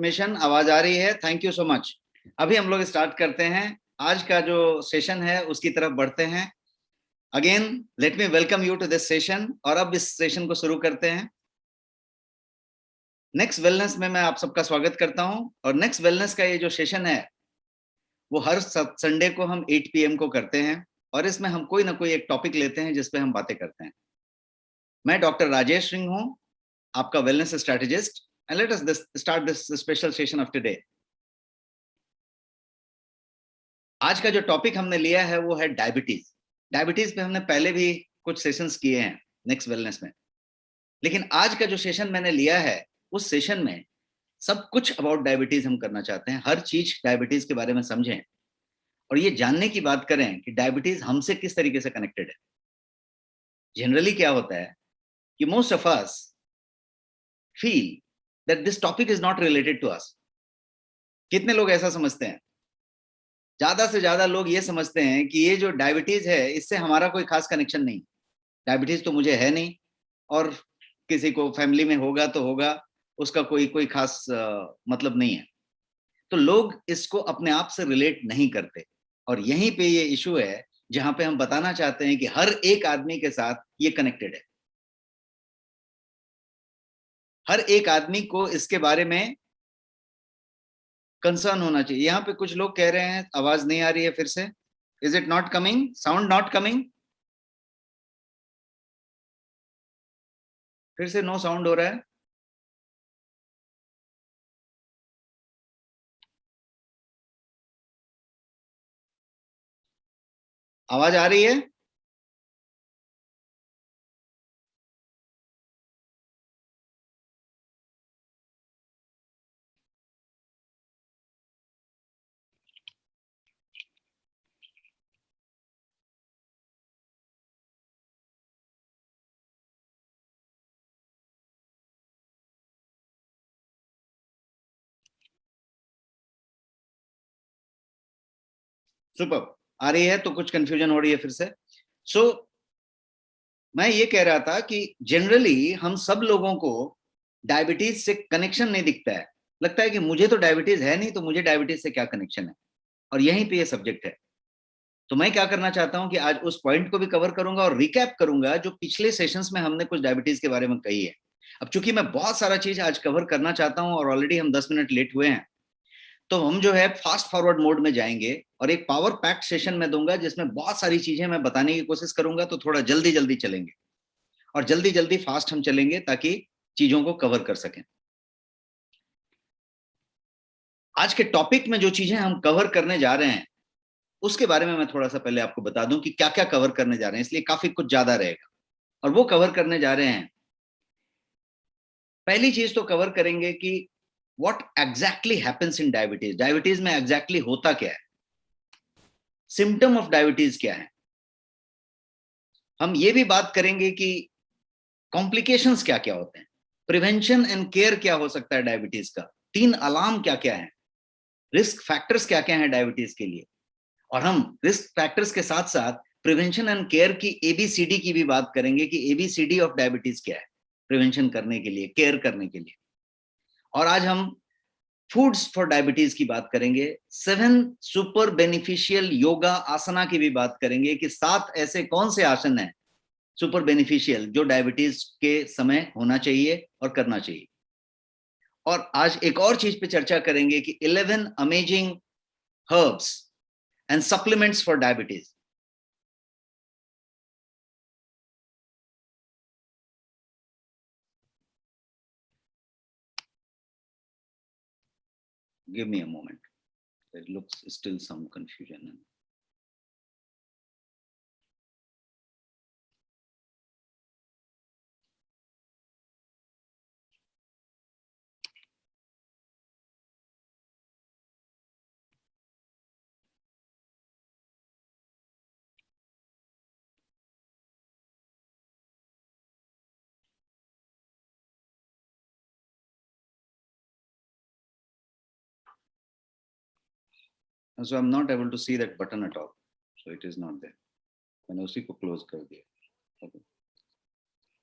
Confirmation, आवाज आ रही है? Thank you so much. अभी हम लोग स्टार्ट करते हैं। आज का जो सेशन है उसकी तरफ बढ़ते हैं। Again let me welcome you to this session. और अब इस सेशन को शुरू करते हैं। नेक्स्ट वेलनेस में मैं आप सबका स्वागत करता हूं। और नेक्स्ट वेलनेस का ये जो सेशन है वो हर संडे को हम 8 PM को करते हैं। और इसमें हम कोई ना कोई एक टॉपिक लेते हैं जिसपे हम बातें करते हैं। मैं डॉक्टर राजेश सिंह हूं, आपका wellness strategist. And let us start this special session of today. आज का जो टॉपिक हमने लिया है वो है डायबिटीज। डायबिटीज पे हमने पहले भी कुछ सेशंस किए हैं नेक्स्ट वेलनेस में, लेकिन आज का जो सेशन मैंने लिया है उस सेशन में सब कुछ अबाउट डायबिटीज हम करना चाहते हैं। हर चीज डायबिटीज के बारे में समझें और ये जानने की बात करें कि डायबिटीज हमसे किस तरीके से कनेक्टेड है। जनरली क्या होता है कि most of us feel that this topic is not related to us. कितने लोग ऐसा समझते हैं? ज्यादा से ज्यादा लोग ये समझते हैं कि ये जो डायबिटीज है इससे हमारा कोई खास कनेक्शन नहीं। डायबिटीज तो मुझे है नहीं, और किसी को फैमिली में होगा तो होगा, उसका कोई कोई खास मतलब नहीं है। तो लोग इसको अपने आप से रिलेट नहीं करते। और यहीं पे ये इशू है जहां पे हम बताना चाहते हैं कि हर एक आदमी के साथ ये कनेक्टेड है। हर एक आदमी को इसके बारे में कंसर्न होना चाहिए। यहाँ पे कुछ लोग कह रहे हैं आवाज नहीं आ रही है फिर से। Is it not coming? Sound not coming? फिर से नो साउंड हो रहा है। आवाज आ रही है? सुपर। आ रही है तो कुछ कंफ्यूजन हो रही है फिर से। सो मैं ये कह रहा था कि जनरली हम सब लोगों को डायबिटीज से कनेक्शन नहीं दिखता है। लगता है कि मुझे तो डायबिटीज है नहीं, तो मुझे डायबिटीज से क्या कनेक्शन है। और यहीं पे ये सब्जेक्ट है। तो मैं क्या करना चाहता हूं कि आज उस पॉइंट को भी कवर करूंगा और रिकैप करूंगा जो पिछले सेशंस में हमने कुछ डायबिटीज के बारे में कही है। अब चूंकि मैं बहुत सारा चीज आज कवर करना चाहता हूं और ऑलरेडी हम 10 मिनट लेट हुए हैं, तो हम जो है फास्ट फॉरवर्ड मोड में जाएंगे और एक पावर पैक्ड सेशन में दूंगा जिसमें बहुत सारी चीजें मैं बताने की कोशिश करूंगा। तो थोड़ा जल्दी जल्दी चलेंगे और जल्दी जल्दी फास्ट हम चलेंगे ताकि चीजों को कवर कर सकें। आज के टॉपिक में जो चीजें हम कवर करने जा रहे हैं उसके बारे में मैं थोड़ा सा पहले आपको बता दूं कि क्या क्या कवर करने जा रहे हैं, इसलिए काफी कुछ ज्यादा रहेगा। और वो कवर करने जा रहे हैं, पहली चीज तो कवर करेंगे कि what exactly happens in diabetes. Diabetes में एग्जैक्टली होता क्या है, सिम्टम ऑफ डायबिटीज क्या है। हम ये भी बात करेंगे कि कॉम्प्लिकेशंस क्या क्या होते हैं, प्रिवेंशन एंड केयर क्या हो सकता है डायबिटीज का, 3 अलार्म क्या क्या है, रिस्क फैक्टर्स क्या क्या है डायबिटीज के लिए। और हम रिस्क फैक्टर्स के साथ साथ प्रिवेंशन एंड केयर की एबीसीडी की भी बात करेंगे कि एबीसीडी ऑफ डायबिटीज क्या है, प्रिवेंशन करने के लिए, केयर करने के लिए। और आज हम फूड्स फॉर डायबिटीज की बात करेंगे, 7 सुपर बेनिफिशियल योगा आसना की भी बात करेंगे कि 7 ऐसे कौन से आसन हैं सुपर बेनिफिशियल जो डायबिटीज के समय होना चाहिए और करना चाहिए। और आज एक और चीज पे चर्चा करेंगे कि 11 amazing herbs and supplements for diabetes. Give me a moment. There looks still some confusion. So I'm not able to see that button at all. So it is not there. मैंने उसी को क्लोज कर दिया।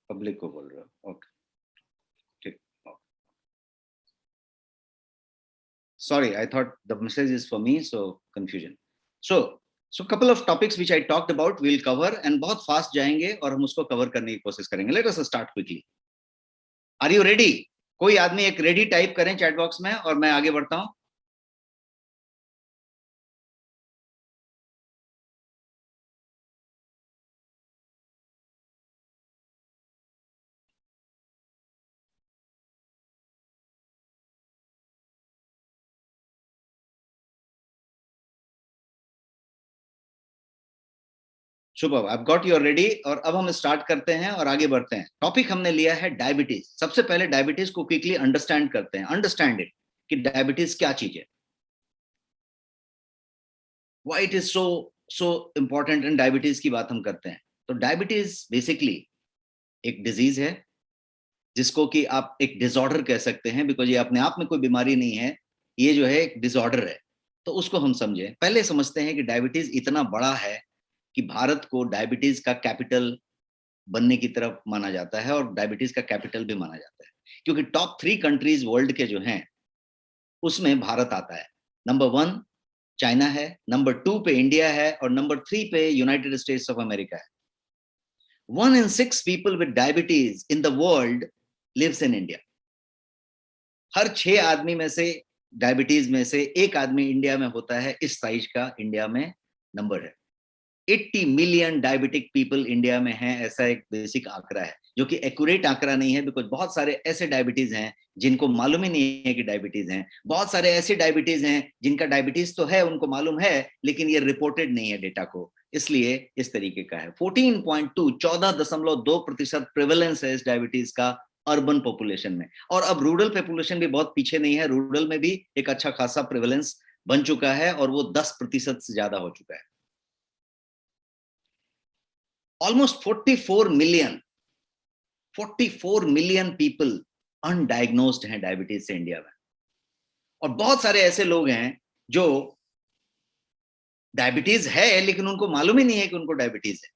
Public को बोल रहा हूँ। Okay, ठीक। Sorry, I thought the message is for me, so confusion. So couple of topics which I talked about we'll cover and बहुत fast जाएंगे और हम उसको cover करने की कोशिश करेंगे. Let us start quickly. Are you ready? कोई आदमी एक ready टाइप करें चैट बॉक्स में और मैं आगे बढ़ता हूं. Shubham, I've got you ready और अब हम स्टार्ट करते हैं और आगे बढ़ते हैं. टॉपिक हमने लिया है डायबिटीज. सबसे पहले डायबिटीज को क्विकली अंडरस्टैंड करते हैं. अंडरस्टैंड इट कि डायबिटीज क्या चीज है. Why it is so important in diabetes की बात हम करते हैं. तो डायबिटीज बेसिकली एक डिजीज है जिसको कि आप एक डिसऑर्डर कह सकते हैं, बिकॉज ये अपने आप में कोई बीमारी नहीं है, ये जो है एक डिसऑर्डर है. तो उसको हम समझें. पहले समझते हैं कि डायबिटीज इतना बड़ा है कि भारत को डायबिटीज का कैपिटल बनने की तरफ माना जाता है और डायबिटीज का कैपिटल भी माना जाता है, क्योंकि टॉप 3 कंट्रीज वर्ल्ड के जो हैं उसमें भारत आता है. नंबर 1 चाइना है, नंबर 2 पे इंडिया है और नंबर 3 पे यूनाइटेड स्टेट्स ऑफ अमेरिका है. 1 in 6 people with diabetes in the world lives in India. हर 6 आदमी में से डायबिटीज में से एक आदमी इंडिया में होता है. इस साइज का इंडिया में नंबर है. 80 मिलियन डायबिटिक पीपल इंडिया में हैं, ऐसा एक बेसिक आंकड़ा है, जो कि एक्यूरेट आंकड़ा नहीं है, बिकॉज बहुत सारे ऐसे डायबिटीज हैं जिनको मालूम ही नहीं है कि डायबिटीज हैं. बहुत सारे ऐसे डायबिटीज हैं जिनका डायबिटीज तो है, उनको मालूम है, लेकिन ये रिपोर्टेड नहीं है डेटा को, इसलिए इस तरीके का है. 14.2% प्रेवलेंस है इस डायबिटीज का अर्बन पॉपुलेशन में. और अब रूरल पॉपुलेशन भी बहुत पीछे नहीं है. रूरल में भी एक अच्छा खासा प्रेवलेंस बन चुका है और वो 10% से ज्यादा हो चुका है. Almost 44 मिलियन पीपल अनडायग्नोस्ड हैं डायबिटीज से इंडिया में. और बहुत सारे ऐसे लोग हैं जो डायबिटीज है लेकिन उनको मालूम ही नहीं है कि उनको डायबिटीज है.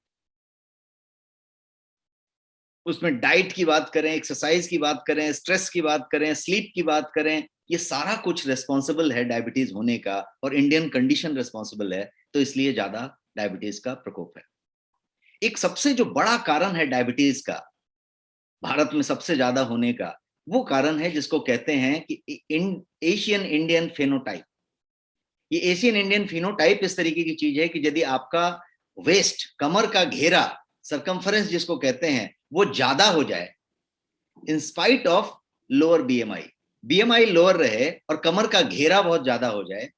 उसमें डाइट की बात करें, एक्सरसाइज की बात करें, स्ट्रेस की बात करें, स्लीप की बात करें, ये सारा कुछ रेस्पॉन्सिबल है डायबिटीज होने का, और इंडियन कंडीशन रेस्पॉन्सिबल है. तो इसलिए ज्यादा डायबिटीज का प्रकोप है. एक सबसे जो बड़ा कारण है डायबिटीज का भारत में सबसे ज्यादा होने का, वो कारण है जिसको कहते हैं कि एशियन इंडियन फेनोटाइप. ये एशियन इंडियन फेनोटाइप इस तरीके की चीज है कि यदि आपका वेस्ट, कमर का घेरा, सरकमफरेंस जिसको कहते हैं, वो ज्यादा हो जाए in spite of lower BMI lower रहे और कमर का घेरा बहुत ज्यादा हो जाए,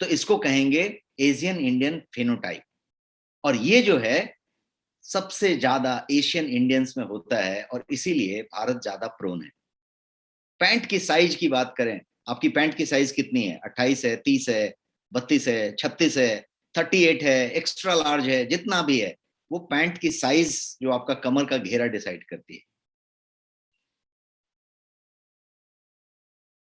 तो इसको कहेंगे एशियन इंडियन फेनोटाइप. और ये जो है सबसे ज्यादा एशियन इंडियंस में होता है और इसीलिए भारत ज्यादा प्रोन है. पैंट की साइज की बात करें, आपकी पैंट की साइज कितनी है? 28 है, 30 है, 32 है, 36 है, 38 है, एक्स्ट्रा लार्ज है, जितना भी है, वो पैंट की साइज जो आपका कमर का घेरा डिसाइड करती है.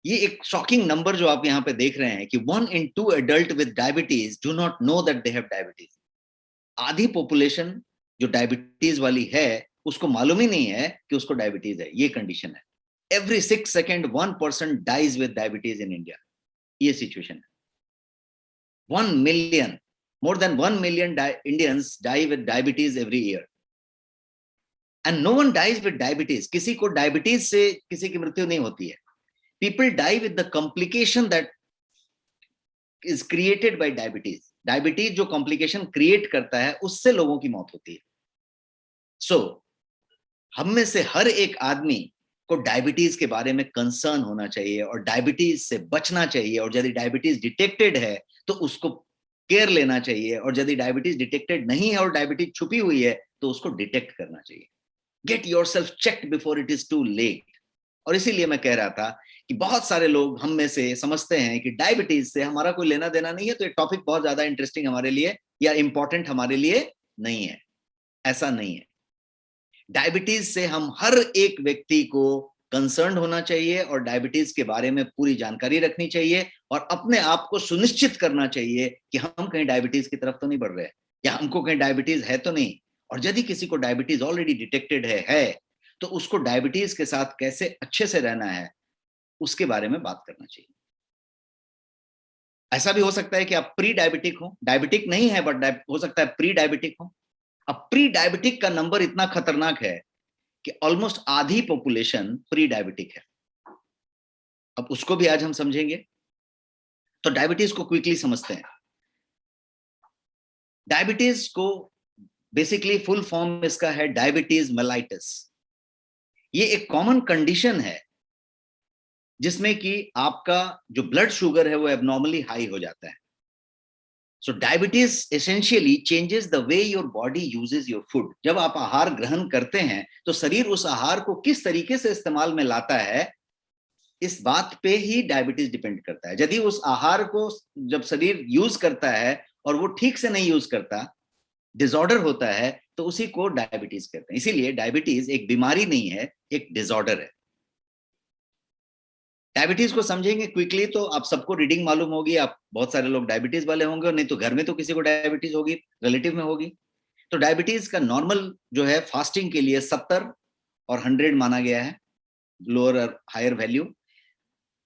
ये एक शॉकिंग नंबर जो आप यहां पे देख रहे हैं कि 1 in 2 adult with diabetes do not know that they have diabetes. आधी पॉपुलेशन जो डायबिटीज वाली है उसको मालूम ही नहीं है कि उसको डायबिटीज है. ये कंडीशन है. Every 6 seconds 1 person dies with diabetes in India. ये सिचुएशन है. 1 million, more than 1 million Indians die with diabetes every year. And no one dies with diabetes. किसी को डायबिटीज से किसी की मृत्यु नहीं होती है. People die with the complication that is created by diabetes. Diabetes जो कॉम्प्लिकेशन क्रिएट करता है उससे लोगों की मौत होती है. सो हम में से हर एक आदमी को डायबिटीज के बारे में कंसर्न होना चाहिए और डायबिटीज से बचना चाहिए. और यदि डायबिटीज डिटेक्टेड है तो उसको केयर लेना चाहिए, और यदि डायबिटीज डिटेक्टेड नहीं है और डायबिटीज छुपी हुई है तो उसको डिटेक्ट करना चाहिए. Get yourself checked before it is too late. और इसीलिए मैं कह रहा था कि बहुत सारे लोग हम में से समझते हैं कि डायबिटीज से हमारा कोई लेना देना नहीं है, तो ये टॉपिक बहुत ज्यादा इंटरेस्टिंग हमारे लिए या इंपॉर्टेंट हमारे लिए नहीं है. ऐसा नहीं है. डायबिटीज से हम हर एक व्यक्ति को कंसर्न होना चाहिए और डायबिटीज के बारे में पूरी जानकारी रखनी चाहिए और अपने आप को सुनिश्चित करना चाहिए कि हम कहीं डायबिटीज की तरफ तो नहीं बढ़ रहे या हमको कहीं डायबिटीज है तो नहीं. और यदि किसी को डायबिटीज ऑलरेडी डिटेक्टेड है तो उसको डायबिटीज के साथ कैसे अच्छे से रहना है उसके बारे में बात करना चाहिए. ऐसा भी हो सकता है कि आप प्री डायबिटिक हो, डायबिटिक नहीं है बट हो सकता है प्री डायबिटिक हो। अब प्री डायबिटिक का नंबर इतना खतरनाक है कि ऑलमोस्ट आधी पॉपुलेशन प्री डायबिटिक है। अब उसको भी आज हम समझेंगे। तो डायबिटीज को क्विकली समझते हैं। डायबिटीज को बेसिकली फुल फॉर्म इसका है डायबिटीज मेलाइटिस। ये एक कॉमन कंडीशन है जिसमें कि आपका जो ब्लड शुगर है वो एबनॉर्मली हाई हो जाता है। So diabetes essentially changes the way your body uses your food. जब आप आहार ग्रहण करते हैं तो शरीर उस आहार को किस तरीके से इस्तेमाल में लाता है, इस बात पे ही डायबिटीज डिपेंड करता है। यदि उस आहार को जब शरीर यूज करता है और वो ठीक से नहीं यूज करता, डिसऑर्डर होता है, तो उसी को डायबिटीज कहते हैं। इसीलिए डायबिटीज एक बीमारी नहीं है, एक डिसऑर्डर है। डायबिटीज को समझेंगे क्विकली तो आप सबको रीडिंग मालूम होगी, आप बहुत सारे लोग डायबिटीज वाले होंगे, और नहीं तो घर में तो किसी को डायबिटीज होगी, रिलेटिव में होगी। तो डायबिटीज का नॉर्मल जो है फास्टिंग के लिए 70 और 100 माना गया है, लोअर और हायर वैल्यू।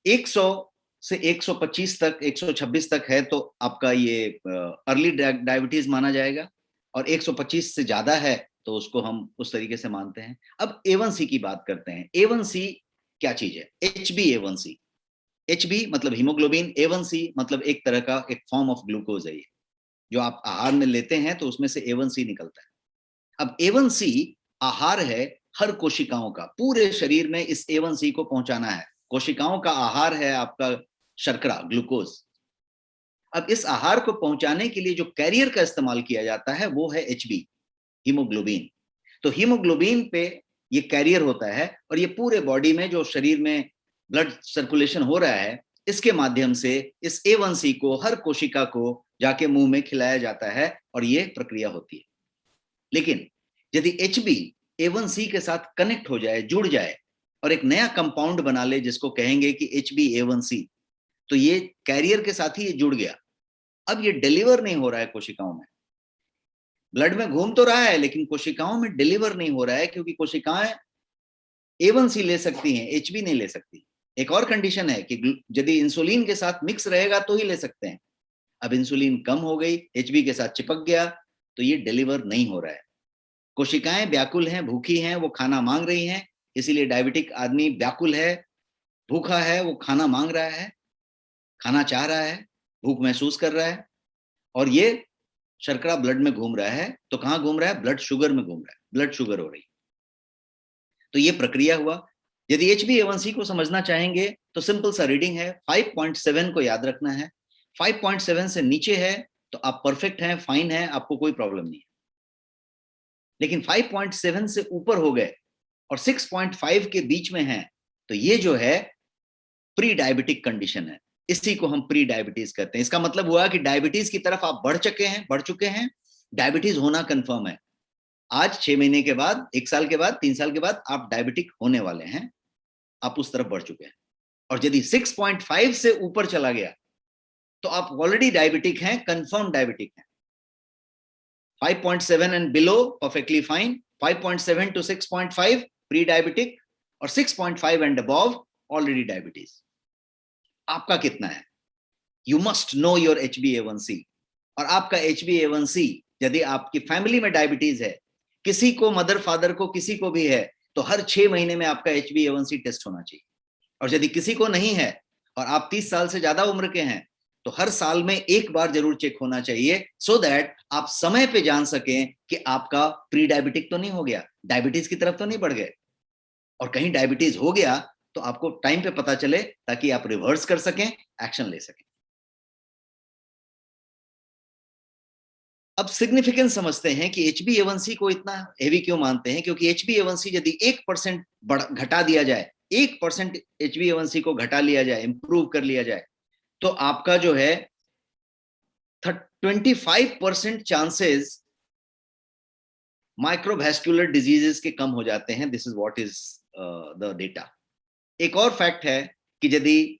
100 से 125 तक, 126 तक है तो आपका ये अर्ली डायबिटीज माना जाएगा, और 125 से ज्यादा है तो उसको हम उस तरीके से मानते हैं। अब A1C की बात करते हैं। A1C क्या चीज है? HbA1c। HB मतलब हीमोग्लोबिन, A1C मतलब एक तरह का एक फॉर्म ऑफ ग्लूकोज है। ये जो आप आहार में लेते हैं तो उसमें से A1C निकलता है। अब A1C आहार है हर कोशिकाओं का, पूरे शरीर में इस A1C को पहुंचाना है। कोशिकाओं का आहार है आपका शर्करा, ग्लूकोज। अब इस आहार को पहुंचाने के लिए जो कैरियर का इस्तेमाल किया जाता है वो है HB, हीमोग्लोबिन। तो हीमोग्लोबिन पे ये कैरियर होता है, और ये पूरे बॉडी में जो शरीर में ब्लड सर्कुलेशन हो रहा है, इसके माध्यम से इस A1C को हर कोशिका को जाके मुंह में खिलाया जाता है, और ये प्रक्रिया होती है। लेकिन यदि HB A1C के साथ कनेक्ट हो जाए, जुड़ जाए, और एक नया कंपाउंड बना ले जिसको कहेंगे कि HbA1c, तो ये कैरियर के साथ ही ये जुड़ गया। अब ये डिलीवर नहीं हो रहा है कोशिकाओं में, ब्लड में घूम तो रहा है लेकिन कोशिकाओं में डिलीवर नहीं हो रहा है, क्योंकि कोशिकाएं A1C ले सकती हैं, HB नहीं ले सकती। एक और कंडीशन है कि यदि इंसुलिन के साथ मिक्स रहेगा तो ही ले सकते हैं। अब इंसुलिन कम हो गई, HB के साथ चिपक गया, तो ये डिलीवर नहीं हो रहा है। कोशिकाएं व्याकुल हैं, भूखी हैं, वो खाना मांग रही हैं। इसीलिए डायबिटिक आदमी व्याकुल है, भूखा है, वो खाना मांग रहा है, खाना चाह रहा है, भूख महसूस कर रहा है, और ये शर्करा ब्लड में घूम रहा है। तो कहां घूम रहा है? ब्लड शुगर में घूम रहा है, ब्लड शुगर हो रही। तो ये प्रक्रिया हुआ। यदि HbA1c को समझना चाहेंगे तो सिंपल सा रीडिंग है, 5.7 को याद रखना है। 5.7 से नीचे है तो आप परफेक्ट हैं, फाइन है, आपको कोई प्रॉब्लम नहीं है। लेकिन 5.7 से ऊपर हो गए और 6.5 के बीच में है तो ये जो है प्री डायबिटिक कंडीशन है। इसी को हम प्री डायबिटीज कहते हैं। इसका मतलब हुआ कि डायबिटीज की तरफ आप बढ़ चुके हैं, डायबिटीज होना कंफर्म है। आज 6 महीने के बाद, 1 साल के बाद, 3 साल के बाद आप डायबिटिक होने वाले हैं, आप उस तरफ बढ़ चुके हैं। और यदि 6.5 से ऊपर चला गया तो आप ऑलरेडी डायबिटिक हैं, कंफर्म डायबिटिक हैं। 5.7 and below perfectly fine, 5.7 to 6.5 pre diabetic, और 6.5 एंड अबव ऑलरेडी डायबिटीज। आपका कितना है? You must know your HbA1c। और आपका HbA1c यदि आपकी फैमिली में डायबिटीज है, किसी को, मदर फादर को, किसी को भी है, तो हर 6 महीने में आपका HbA1c टेस्ट होना चाहिए। और यदि किसी को नहीं है और आप 30 साल से ज्यादा उम्र के हैं तो हर साल में एक बार जरूर चेक होना चाहिए, सो दैट आप समय पे जान सकें कि आपका प्री डायबिटिक तो नहीं हो गया, डायबिटीज की तरफ तो नहीं बढ़ गए। और कहीं डायबिटीज हो गया तो आपको टाइम पे पता चले, ताकि आप रिवर्स कर सकें, एक्शन ले सकें। अब सिग्निफिकेंस समझते हैं कि HbA1c को इतना हेवी क्यों मानते हैं। क्योंकि HbA1c यदि 1% घटा दिया जाए, 1% HbA1c को घटा लिया जाए, इंप्रूव कर लिया जाए, तो आपका जो है 25% चांसेस माइक्रोवैस्कुलर डिजीजेस के कम हो जाते हैं। This is what is the data. एक और फैक्ट है कि यदि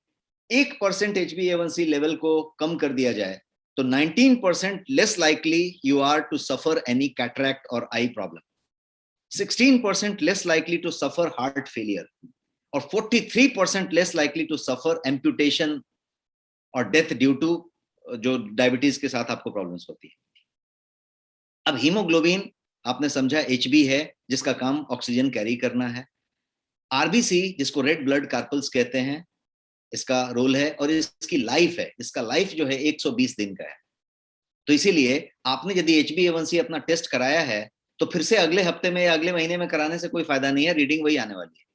1% HbA1c लेवल को कम कर दिया जाए तो 19% less likely you are to suffer any cataract और eye problem, 16% less likely to suffer heart failure, और 43% less likely to suffer amputation और डेथ ड्यू टू जो डायबिटीज के साथ आपको प्रॉब्लम्स होती है। अब हीमोग्लोबिन आपने समझा HB है, जिसका काम ऑक्सीजन कैरी करना है। RBC जिसको रेड ब्लड कार्पल्स कहते हैं, इसका रोल है, और इसकी लाइफ है, इसका लाइफ जो है 120 दिन का है। तो इसीलिए आपने यदि HbA1c अपना टेस्ट कराया है तो फिर से अगले हफ्ते में या अगले महीने में कराने से कोई फायदा नहीं है, रीडिंग वही आने वाली है,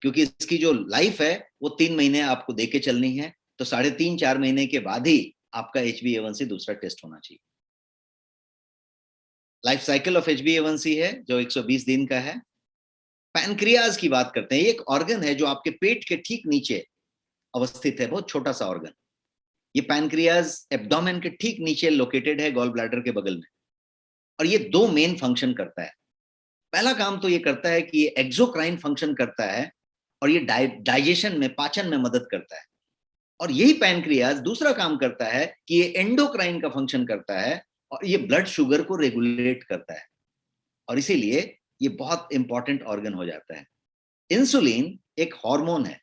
क्योंकि इसकी जो लाइफ है वो 3 महीने आपको देके चलनी है। तो 3.5-4 महीने के बाद ही आपका HbA1c दूसरा टेस्ट होना चाहिए। लाइफ साइकिल ऑफ HbA1c है जो 120 दिन का है। पैनक्रियाज की बात करते हैं, एक ऑर्गन है जो आपके पेट के ठीक नीचे अवस्थित है, बहुत छोटा सा ऑर्गन। ये पैनक्रियाज एब्डोमेन के ठीक नीचे लोकेटेड है, गॉल ब्लैडर के बगल में, और ये 2 मेन फंक्शन करता है। पहला काम तो ये करता है कि ये एक्सोक्राइन फंक्शन करता है और ये डाइजेशन में, पाचन में मदद करता है। और यही पैनक्रियाज दूसरा काम करता है कि ये एंडोक्राइन का फंक्शन करता है और ये ब्लड शुगर को रेगुलेट करता है, और इसीलिए ये बहुत इंपॉर्टेंट ऑर्गन हो जाता है। इंसुलिन एक हार्मोन है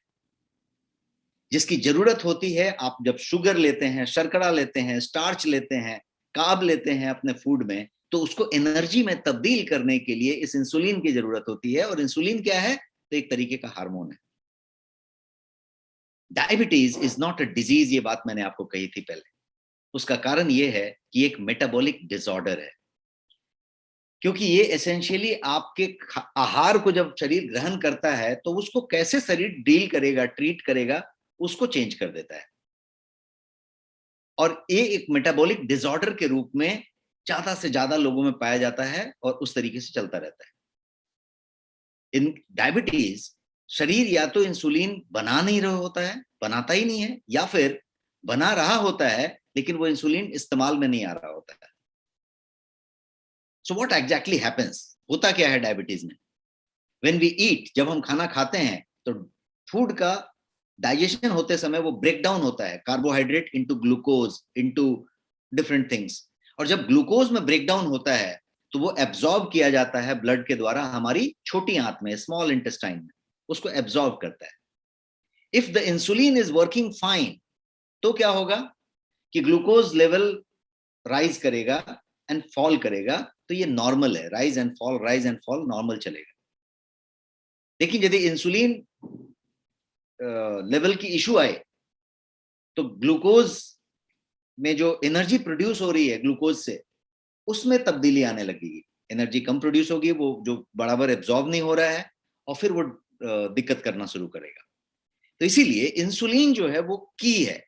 जिसकी जरूरत होती है आप जब शुगर लेते हैं, शर्करा लेते हैं, स्टार्च लेते हैं, कार्ब लेते हैं अपने फूड में, तो उसको एनर्जी में तब्दील करने के लिए इस इंसुलिन की जरूरत होती है। और इंसुलिन क्या है? तो एक तरीके का हार्मोन है। Diabetes is not a disease, ये बात मैंने आपको कही थी पहले। उसका कारण ये है कि एक मेटाबॉलिक डिसऑर्डर है, क्योंकि ये एसेंशियली आपके आहार को जब शरीर ग्रहण करता है तो उसको कैसे शरीर डील करेगा, ट्रीट करेगा, उसको चेंज कर देता है। और ये एक मेटाबॉलिक डिसऑर्डर के रूप में ज्यादा से ज्यादा लोगों में पाया जाता है और उस तरीके से चलता रहता है। इन डायबिटीज शरीर या तो इंसुलिन बना नहीं रहा होता है, बनाता ही नहीं है, या फिर बना रहा होता है लेकिन वो इंसुलिन इस्तेमाल में नहीं आ रहा होता है। So what exactly happens? होता क्या है डायबिटीज में? व्हेन वी ईट, जब हम खाना खाते हैं तो फूड का डाइजेशन होते समय वो ब्रेक डाउन होता है, carbohydrate into glucose, into different things. और जब ग्लूकोज में ब्रेक डाउन होता है तो वो एब्जॉर्ब किया जाता है ब्लड के द्वारा हमारी छोटी आंत में, स्मॉल इंटेस्टाइन में, उसको एब्जॉर्ब करता है। If the insulin is working fine तो क्या होगा कि ग्लूकोज लेवल राइज करेगा एंड फॉल करेगा, तो ये नॉर्मल है, राइज एंड फॉल नॉर्मल चलेगा। लेकिन यदि इंसुलिन लेवल की इशू आए तो ग्लूकोज में जो एनर्जी प्रोड्यूस हो रही है ग्लूकोज से, उसमें तब्दीली आने लगेगी, एनर्जी कम प्रोड्यूस होगी, वो जो बराबर एब्जॉर्ब नहीं हो रहा है, और फिर वो दिक्कत करना शुरू करेगा। तो इसीलिए इंसुलिन जो है वो की है,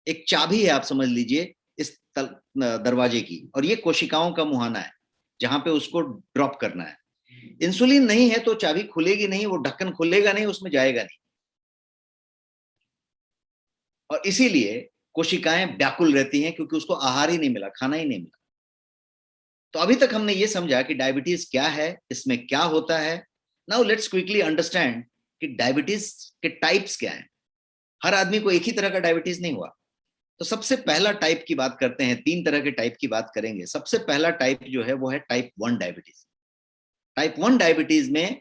एक चाबी है, आप समझ लीजिए इस दरवाजे की, और ये कोशिकाओं का मुहाना है जहां पे उसको ड्रॉप करना है। इंसुलिन नहीं है तो चाबी खुलेगी नहीं, वो ढक्कन खुलेगा नहीं, उसमें जाएगा नहीं, और इसीलिए कोशिकाएं व्याकुल रहती हैं क्योंकि उसको आहार ही नहीं मिला, खाना ही नहीं मिला। तो अभी तक हमने ये समझा कि डायबिटीज क्या है, इसमें क्या होता है। नाउ लेट्स क्विकली अंडरस्टैंड कि डायबिटीज के टाइप्स क्या हैं। हर आदमी को एक ही तरह का डायबिटीज नहीं हुआ। तो सबसे पहला टाइप की बात करते हैं, 3 तरह के टाइप की बात करेंगे। सबसे पहला टाइप जो है वो है टाइप 1 डायबिटीज। टाइप 1 डायबिटीज में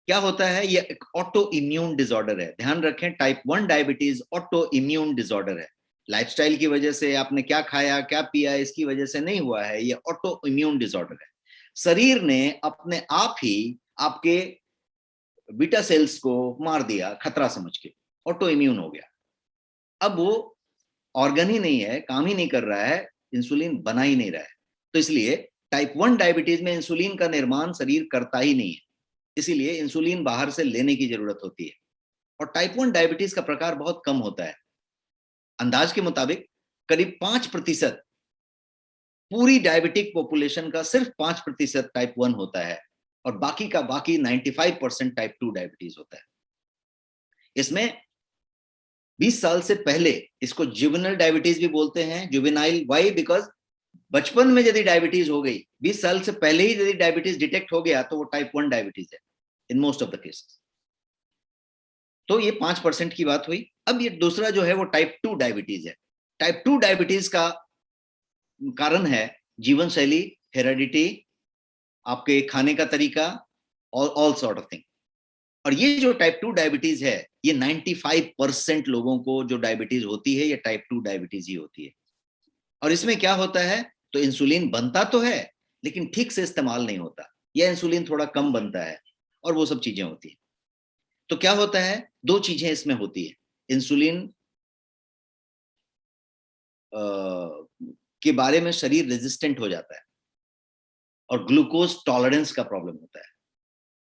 क्या होता है? ये एक ऑटो इम्यून डिसऑर्डर है। ध्यान रखें, type 1 diabetes auto immune disorder है। लाइफस्टाइल की वजह से, आपने क्या खाया, क्या पिया, इसकी वजह से नहीं हुआ है, ये ऑटो इम्यून डिसऑर्डर है। शरीर ने अपने आप ही आपके बीटा सेल्स को मार दिया खतरा समझ के, ऑटो इम्यून हो गया। अब वो ऑर्गन ही नहीं है, काम ही नहीं कर रहा है, इंसुलिन बना ही नहीं रहा है। तो इसलिए टाइप 1 डायबिटीज में इंसुलिन का निर्माण शरीर करता ही नहीं है, इसीलिए इंसुलिन बाहर से लेने की जरूरत होती है। और टाइप 1 डायबिटीज का प्रकार बहुत कम होता है। अंदाज के मुताबिक करीब 5% पूरी डायबिटिक पॉपुलेशन का सिर्फ 5% टाइप 1 होता है, और बाकी का बाकी 95% टाइप 2 डायबिटीज होता है। इसमें 20 साल से पहले, इसको जुवेनाइल डायबिटीज भी बोलते हैं। Juvenile Y? बिकॉज बचपन में यदि डायबिटीज हो गई, 20 साल से पहले ही यदि डायबिटीज डिटेक्ट हो गया, तो वो टाइप 1 डायबिटीज है in most of the cases. तो ये 5% की बात हुई। अब ये दूसरा जो है वो टाइप 2 डायबिटीज है। टाइप 2 डायबिटीज का कारण है जीवन शैली, हेरेडिटी, आपके खाने का तरीका, और ऑल सॉर्ट ऑफ थिंग। और ये जो टाइप 2 डायबिटीज है, ये 95% लोगों को जो डायबिटीज होती है, ये टाइप 2 डायबिटीज ही होती है। और इसमें क्या होता है, तो इंसुलिन बनता तो है लेकिन ठीक से इस्तेमाल नहीं होता, या इंसुलिन थोड़ा कम बनता है, और वो सब चीजें होती है। तो क्या होता है, दो चीजें इसमें होती है, इंसुलिन के बारे में शरीर रेजिस्टेंट हो जाता है, और ग्लूकोज टॉलरेंस का प्रॉब्लम होता है।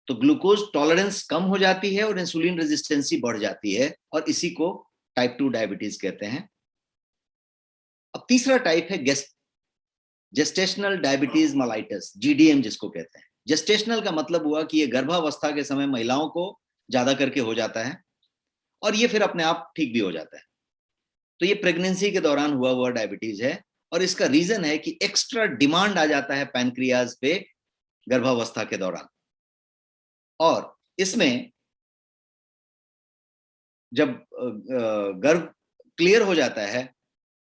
तो ग्लूकोज टॉलरेंस कम हो जाती है और इंसुलिन रेजिस्टेंसी बढ़ जाती है, और इसी को टाइप 2 डायबिटीज कहते हैं। अब तीसरा टाइप है जेस्टेशनल डायबिटीज मेलाइटस, जीडीएम जिसको कहते हैं। जेस्टेशनल का मतलब हुआ कि ये गर्भावस्था के समय महिलाओं को ज्यादा करके हो जाता है, और ये फिर अपने आप ठीक भी हो जाता है। तो ये प्रेगनेंसी के दौरान हुआ हुआ डायबिटीज है, और इसका रीजन है कि एक्स्ट्रा डिमांड आ जाता है पैनक्रियाज पे गर्भावस्था के दौरान, और इसमें जब गर्भ क्लियर हो जाता है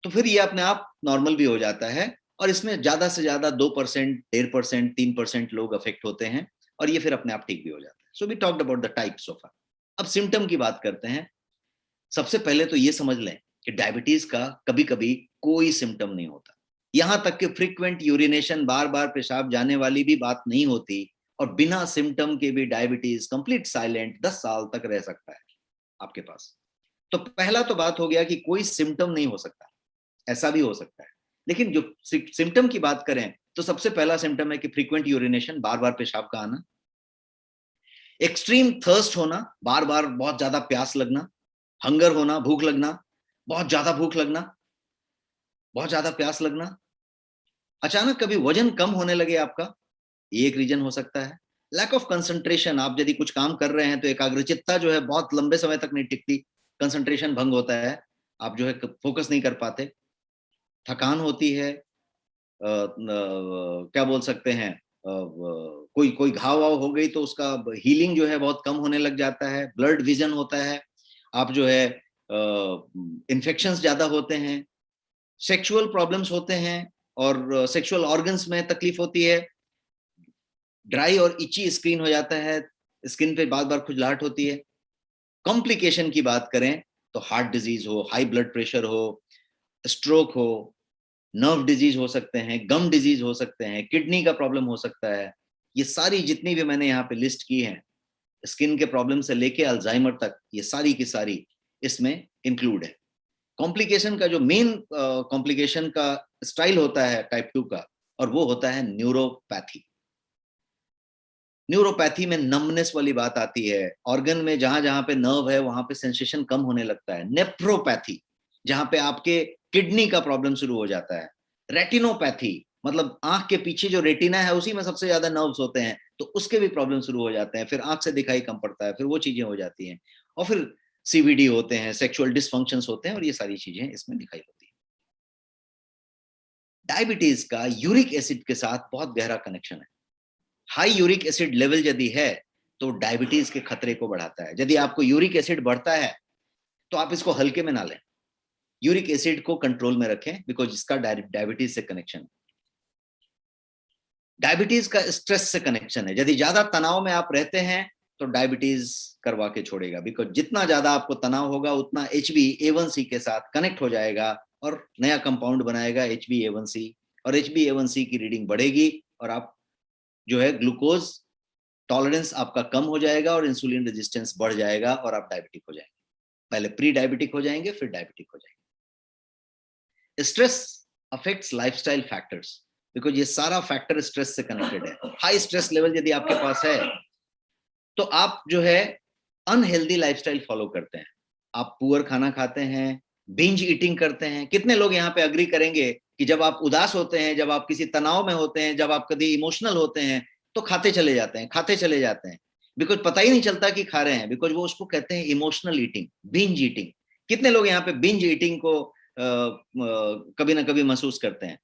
तो फिर ये अपने आप नॉर्मल भी हो जाता है, और इसमें ज्यादा से ज्यादा 2%, 1.5%, 3% लोग अफेक्ट होते हैं, और ये फिर अपने आप ठीक भी हो जाता है। So we talked about the types of. अब सिम्टम की बात करते हैं। सबसे पहले तो ये समझ लें कि डायबिटीज का कभी कभी कोई सिम्टम नहीं होता, यहां तक कि फ्रीक्वेंट यूरिनेशन, बार बार पेशाब जाने वाली भी बात नहीं होती, और बिना सिम्टम के भी डायबिटीज कंप्लीट साइलेंट 10 साल तक रह सकता है आपके पास। तो पहला तो बात हो गया कि कोई सिम्टम नहीं हो सकता, ऐसा भी हो सकता है। लेकिन जो सिम्टम की बात करें तो सबसे पहला सिम्टम है कि फ्रीक्वेंट यूरिनेशन, बार बार पेशाब का आना, एक्सट्रीम थर्स्ट होना, बार बार बहुत ज्यादा प्यास लगना, हंगर होना, भूख लगना, बहुत ज्यादा भूख लगना, बहुत ज्यादा प्यास लगना, अचानक कभी वजन कम होने लगे आपका, ये एक रीजन हो सकता है। लैक ऑफ कंसंट्रेशन, आप यदि कुछ काम कर रहे हैं तो एकाग्रचित्ता जो है बहुत लंबे समय तक नहीं टिकती, कंसंट्रेशन भंग होता है, आप जो है फोकस नहीं कर पाते, थकान होती है, क्या बोल सकते हैं, कोई कोई घाव वाव हो गई तो उसका हीलिंग जो है बहुत कम होने लग जाता है, ब्लड विजन होता है, आप जो है इन्फेक्शंस ज्यादा होते हैं, सेक्सुअल प्रॉब्लम्स होते हैं, और सेक्सुअल ऑर्गन्स में तकलीफ होती है, ड्राई और इची स्किन हो जाता है, स्किन पे बार बार खुजलाहट होती है। कॉम्प्लिकेशन की बात करें तो हार्ट डिजीज हो, हाई ब्लड प्रेशर हो, स्ट्रोक हो, नर्व डिजीज हो सकते हैं, गम डिजीज हो सकते हैं, किडनी का प्रॉब्लम हो सकता है। ये सारी जितनी भी मैंने यहाँ पे लिस्ट की हैं, स्किन के प्रॉब्लम से लेके अल्जाइमर तक, ये सारी की सारी इसमें इंक्लूड है। कॉम्प्लिकेशन का जो मेन कॉम्प्लिकेशन का स्टाइल होता है टाइप 2 का, और वो होता है न्यूरोपैथी। न्यूरोपैथी में नमनेस वाली बात आती है, ऑर्गन में जहां जहां पे नर्व है वहां पे सेंसेशन कम होने लगता है। नेफ्रोपैथी, जहां पे आपके किडनी का प्रॉब्लम शुरू हो जाता है। रेटिनोपैथी, मतलब आंख के पीछे जो रेटिना है उसी में सबसे ज्यादा नर्व्स होते हैं, तो उसके भी प्रॉब्लम शुरू हो जाते हैं, फिर आंख से दिखाई कम पड़ता है, फिर वो चीजें हो जाती हैं, और फिर सीवीडी होते हैं, सेक्सुअल डिसफंक्शंस होते हैं, और ये सारी चीजें इसमें दिखाई होती है। डायबिटीज का यूरिक एसिड के साथ बहुत गहरा कनेक्शन है। हाई यूरिक एसिड लेवल यदि है तो डायबिटीज के खतरे को बढ़ाता है। यदि आपको यूरिक एसिड बढ़ता है तो आप इसको हल्के में ना लें, यूरिक एसिड को कंट्रोल में रखें, बिकॉज इसका डायबिटीज से कनेक्शन है। डायबिटीज का स्ट्रेस से कनेक्शन है। यदि ज्यादा तनाव में आप रहते हैं तो डायबिटीज करवा के छोड़ेगा, बिकॉज जितना ज्यादा आपको तनाव होगा उतना HbA1c के साथ कनेक्ट हो जाएगा और नया कंपाउंड बनाएगा HbA1c, और HbA1c की रीडिंग बढ़ेगी, और आप जो है ग्लूकोज टॉलरेंस आपका कम हो जाएगा, और इंसुलिन रेजिस्टेंस बढ़ जाएगा, और आप डायबिटिक हो जाएंगे। पहले प्री डायबिटिक हो जाएंगे, फिर डायबिटिक हो जाएंगे। Stress affects lifestyle factors, because ये सारा फैक्टर स्ट्रेस से कनेक्टेड है। हाई स्ट्रेस लेवल यदि आपके पास है तो आप जो है अनहेल्दी लाइफस्टाइल फॉलो करते हैं, आप पुअर खाना खाते हैं, बिंज ईटिंग करते हैं। कितने लोग यहाँ पे अग्री करेंगे कि जब आप उदास होते हैं, जब आप किसी तनाव में होते हैं, जब आप कभी इमोशनल होते हैं, तो खाते चले जाते हैं, खाते चले जाते हैं, बिकॉज पता ही नहीं चलता कि खा रहे हैं, बिकॉज वो उसको कहते हैं इमोशनल ईटिंग, बिंज ईटिंग। कितने लोग यहाँ पे बिंज ईटिंग को कभी ना कभी महसूस करते हैं?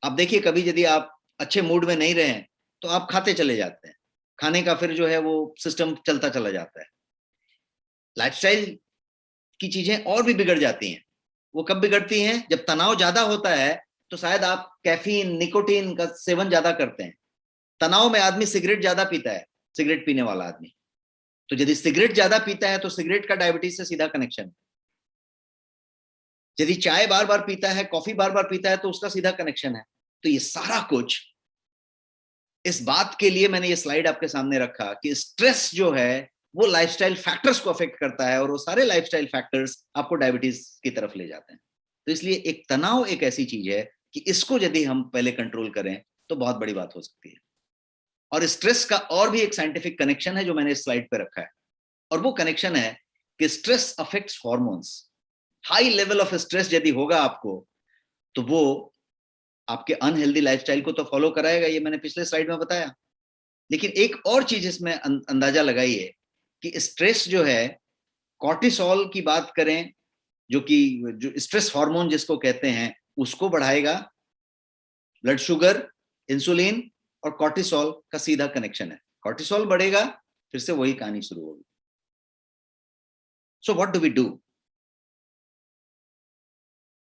आप देखिए, कभी यदि आप अच्छे मूड में नहीं रहे तो आप खाते चले जाते हैं, खाने का फिर जो है वो सिस्टम चलता चला जाता है। लाइफस्टाइल की चीजें और भी बिगड़ जाती हैं। वो कब बिगड़ती हैं? जब तनाव ज्यादा होता है तो शायद आप कैफीन, निकोटीन का सेवन ज्यादा करते हैं। तनाव में आदमी सिगरेट ज्यादा पीता है, सिगरेट पीने वाला आदमी, तो यदि सिगरेट ज्यादा पीता है तो सिगरेट का डायबिटीज से सीधा कनेक्शन है। यदि चाय बार बार पीता है, कॉफी बार बार पीता है, तो उसका सीधा कनेक्शन है। तो ये सारा कुछ, इस बात के लिए मैंने ये स्लाइड आपके सामने रखा कि स्ट्रेस जो है वो लाइफस्टाइल फैक्टर्स को अफेक्ट करता है, और वो सारे लाइफस्टाइल फैक्टर्स आपको डायबिटीज की तरफ ले जाते हैं। तो इसलिए एक तनाव एक ऐसी चीज है कि इसको यदि हम पहले कंट्रोल करें तो बहुत बड़ी बात हो सकती है। और स्ट्रेस का और भी एक साइंटिफिक कनेक्शन है जो मैंने इस स्लाइड पे रखा है, और वो कनेक्शन है कि stress affects hormones. High level of stress यदि होगा आपको, तो वो आपके अनहेल्दी लाइफस्टाइल को तो फॉलो कराएगा, ये मैंने पिछले स्लाइड में बताया। लेकिन एक और चीज इसमें अंदाजा लगाइए कि स्ट्रेस जो है, कॉर्टिसोल की बात करें, जो स्ट्रेस हार्मोन जिसको कहते हैं, उसको बढ़ाएगा। ब्लड शुगर, इंसुलिन और कॉर्टिसोल का सीधा कनेक्शन है। कॉर्टिसोल बढ़ेगा, फिर से वही कहानी शुरू होगी। So what do we do?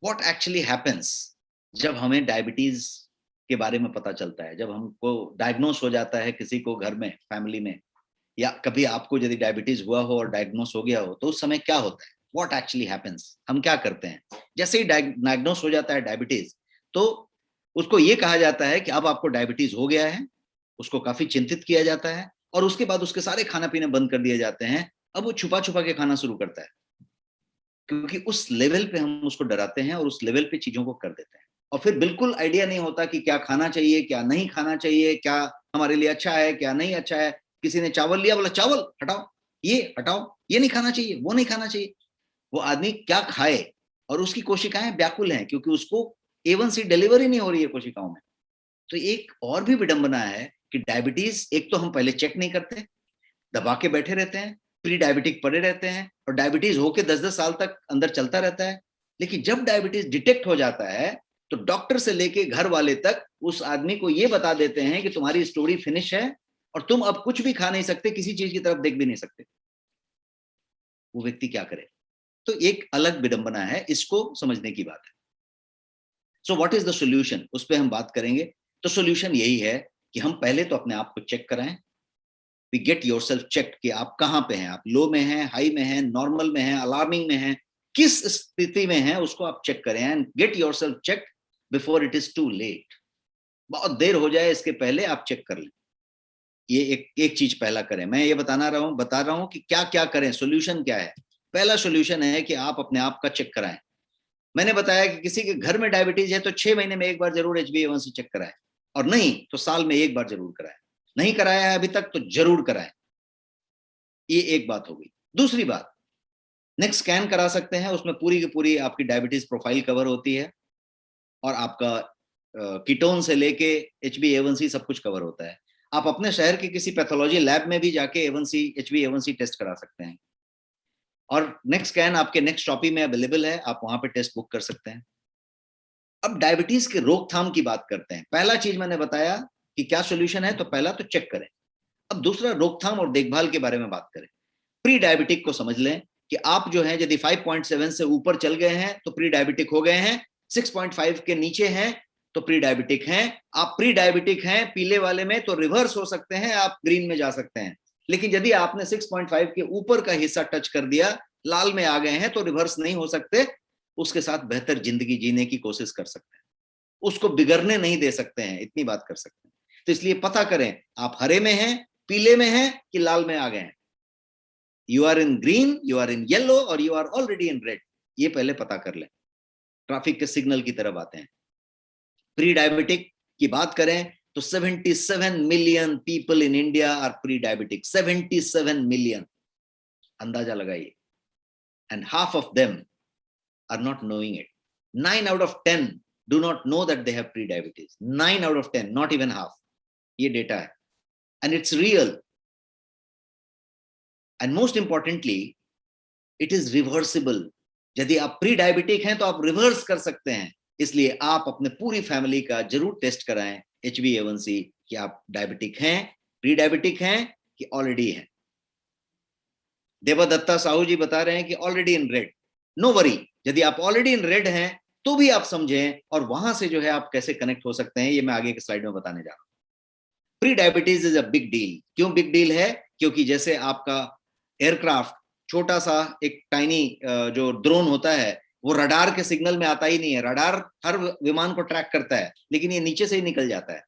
What actually happens जब हमें डायबिटीज के बारे में पता चलता है, जब हमको डायग्नोस हो जाता है किसी को घर में, फैमिली में, या कभी आपको यदि डायबिटीज हुआ हो और डायग्नोस हो गया हो, तो उस समय क्या होता है? व्हाट एक्चुअली हैपेंस, हम क्या करते हैं? जैसे ही डायग्नोस हो जाता है डायबिटीज, तो उसको ये कहा जाता है कि अब आपको डायबिटीज हो गया है। उसको काफी चिंतित किया जाता है, और उसके बाद उसके सारे खाना पीने बंद कर दिए जाते हैं। अब वो छुपा छुपा के खाना शुरू करता है, क्योंकि उस लेवल पे हम उसको डराते हैं और उस लेवल पे चीजों को कर देते हैं। और फिर बिल्कुल आइडिया नहीं होता कि क्या खाना चाहिए, क्या नहीं खाना चाहिए, क्या हमारे लिए अच्छा है, क्या नहीं अच्छा है। किसी ने चावल लिया, बोला चावल हटाओ, ये हटाओ, ये नहीं खाना चाहिए, वो नहीं खाना चाहिए। वो आदमी क्या खाए, और उसकी कोशिकाएं व्याकुल हैं, क्योंकि उसको A1C डिलीवरी नहीं हो रही है कोशिकाओं में। तो एक और भी विडंबना है कि डायबिटीज, एक तो हम पहले चेक नहीं करते, दबा के बैठे रहते हैं, प्री डायबिटिक पड़े रहते हैं, और डायबिटीज होके 10-10 साल तक अंदर चलता रहता है। लेकिन जब डायबिटीज डिटेक्ट हो जाता है, तो डॉक्टर से लेके घर वाले तक उस आदमी को ये बता देते हैं कि तुम्हारी स्टोरी फिनिश है, और तुम अब कुछ भी खा नहीं सकते, किसी चीज की तरफ देख भी नहीं सकते। वो व्यक्ति क्या करे? तो एक अलग विडंबना है, इसको समझने की बात है। So what is the solution, उस पर हम बात करेंगे। तो सॉल्यूशन यही है कि हम पहले तो अपने आप को चेक कराएं। वी गेट योरसेल्फ चेक कि आप कहां पे हैं, आप लो में हैं, हाई में हैं, नॉर्मल में हैं, अलार्मिंग में हैं, किस स्थिति में हैं, उसको आप चेक करें। And get yourself check before it is too late. बहुत देर हो जाए इसके पहले आप चेक कर लें। ये एक चीज पहला करें। मैं ये बता रहा हूं कि क्या क्या करें, सोल्यूशन क्या है। पहला सोल्यूशन है कि आप अपने आप का चेक कराएं। मैंने बताया कि किसी के घर में डायबिटीज है तो 6 महीने में एक बार जरूर HbA1c चेक कराएं, और नहीं तो साल में एक बार जरूर कराएं। नहीं कराया है अभी तक तो जरूर कराएं। ये एक बात हो गई। दूसरी बात, नेक्स्ट स्कैन करा सकते हैं, उसमें पूरी की पूरी आपकी डायबिटीज प्रोफाइल कवर होती है, और आपका कीटोन से लेके HbA1c सब कुछ कवर होता है। आप अपने शहर के किसी पैथोलॉजी लैब में भी जाके HbA1c टेस्ट करा सकते हैं, और नेक्स्ट स्कैन आपके नेक्स्ट शॉपी में अवेलेबल है, आप वहां पे टेस्ट बुक कर सकते हैं। अब डायबिटीज के रोकथाम की बात करते हैं। पहला चीज मैंने बताया कि क्या सॉल्यूशन है, तो पहला तो चेक करें। अब दूसरा, रोकथाम और देखभाल के बारे में बात करें। प्री डायबिटिक को समझ लें कि आप जो है यदि 5.7 से ऊपर चल गए हैं तो प्री डायबिटिक हो गए हैं, 6.5 के नीचे हैं तो प्री डायबिटिक हैं। आप प्री डायबिटिक हैं पीले वाले में तो रिवर्स हो सकते हैं, आप ग्रीन में जा सकते हैं। लेकिन यदि आपने 6.5 के ऊपर का हिस्सा टच कर दिया, लाल में आ गए हैं, तो रिवर्स नहीं हो सकते। उसके साथ बेहतर जिंदगी जीने की कोशिश कर सकते हैं, उसको बिगड़ने नहीं दे सकते हैं, इतनी बात कर सकते हैं। तो इसलिए पता करें आप हरे में हैं, पीले में हैं कि लाल में आ गए हैं। You are in green, you are in yellow, और you are already in red. ये पहले पता कर लें। ट्रैफिक के सिग्नल की तरफ आते हैं। प्री डायबिटिक की बात करें तो 77 million people in India are pre diabetic. 77 million, अंदाजा लगाइए। And half of them are not knowing it. 9 out of 10 do not know that they have pre-diabetes. 9 out of 10, not even half. ये data है. And it's real. And most importantly, it is reversible. यदि आप pre-diabetic हैं तो आप reverse कर सकते हैं। इसलिए आप अपने पूरी फैमिली का जरूर टेस्ट कराएं HbA1c कि आप डायबिटिक हैं, pre-diabetic हैं कि ऑलरेडी हैं। देवादत्ता साहू जी बता रहे हैं कि already in red. No worry, यदि आप ऑलरेडी इन रेड हैं तो भी आप समझें, और वहां से जो है आप कैसे कनेक्ट हो सकते हैं, ये मैं आगे के स्लाइड में बताने जा रहा हूं। Pre diabetes is a big deal. क्यों बिग डील है? क्योंकि जैसे आपका एयरक्राफ्ट छोटा सा एक टाइनी जो ड्रोन होता है, वो रडार के सिग्नल में आता ही नहीं है। रडार हर विमान को ट्रैक करता है, लेकिन ये नीचे से ही निकल जाता है,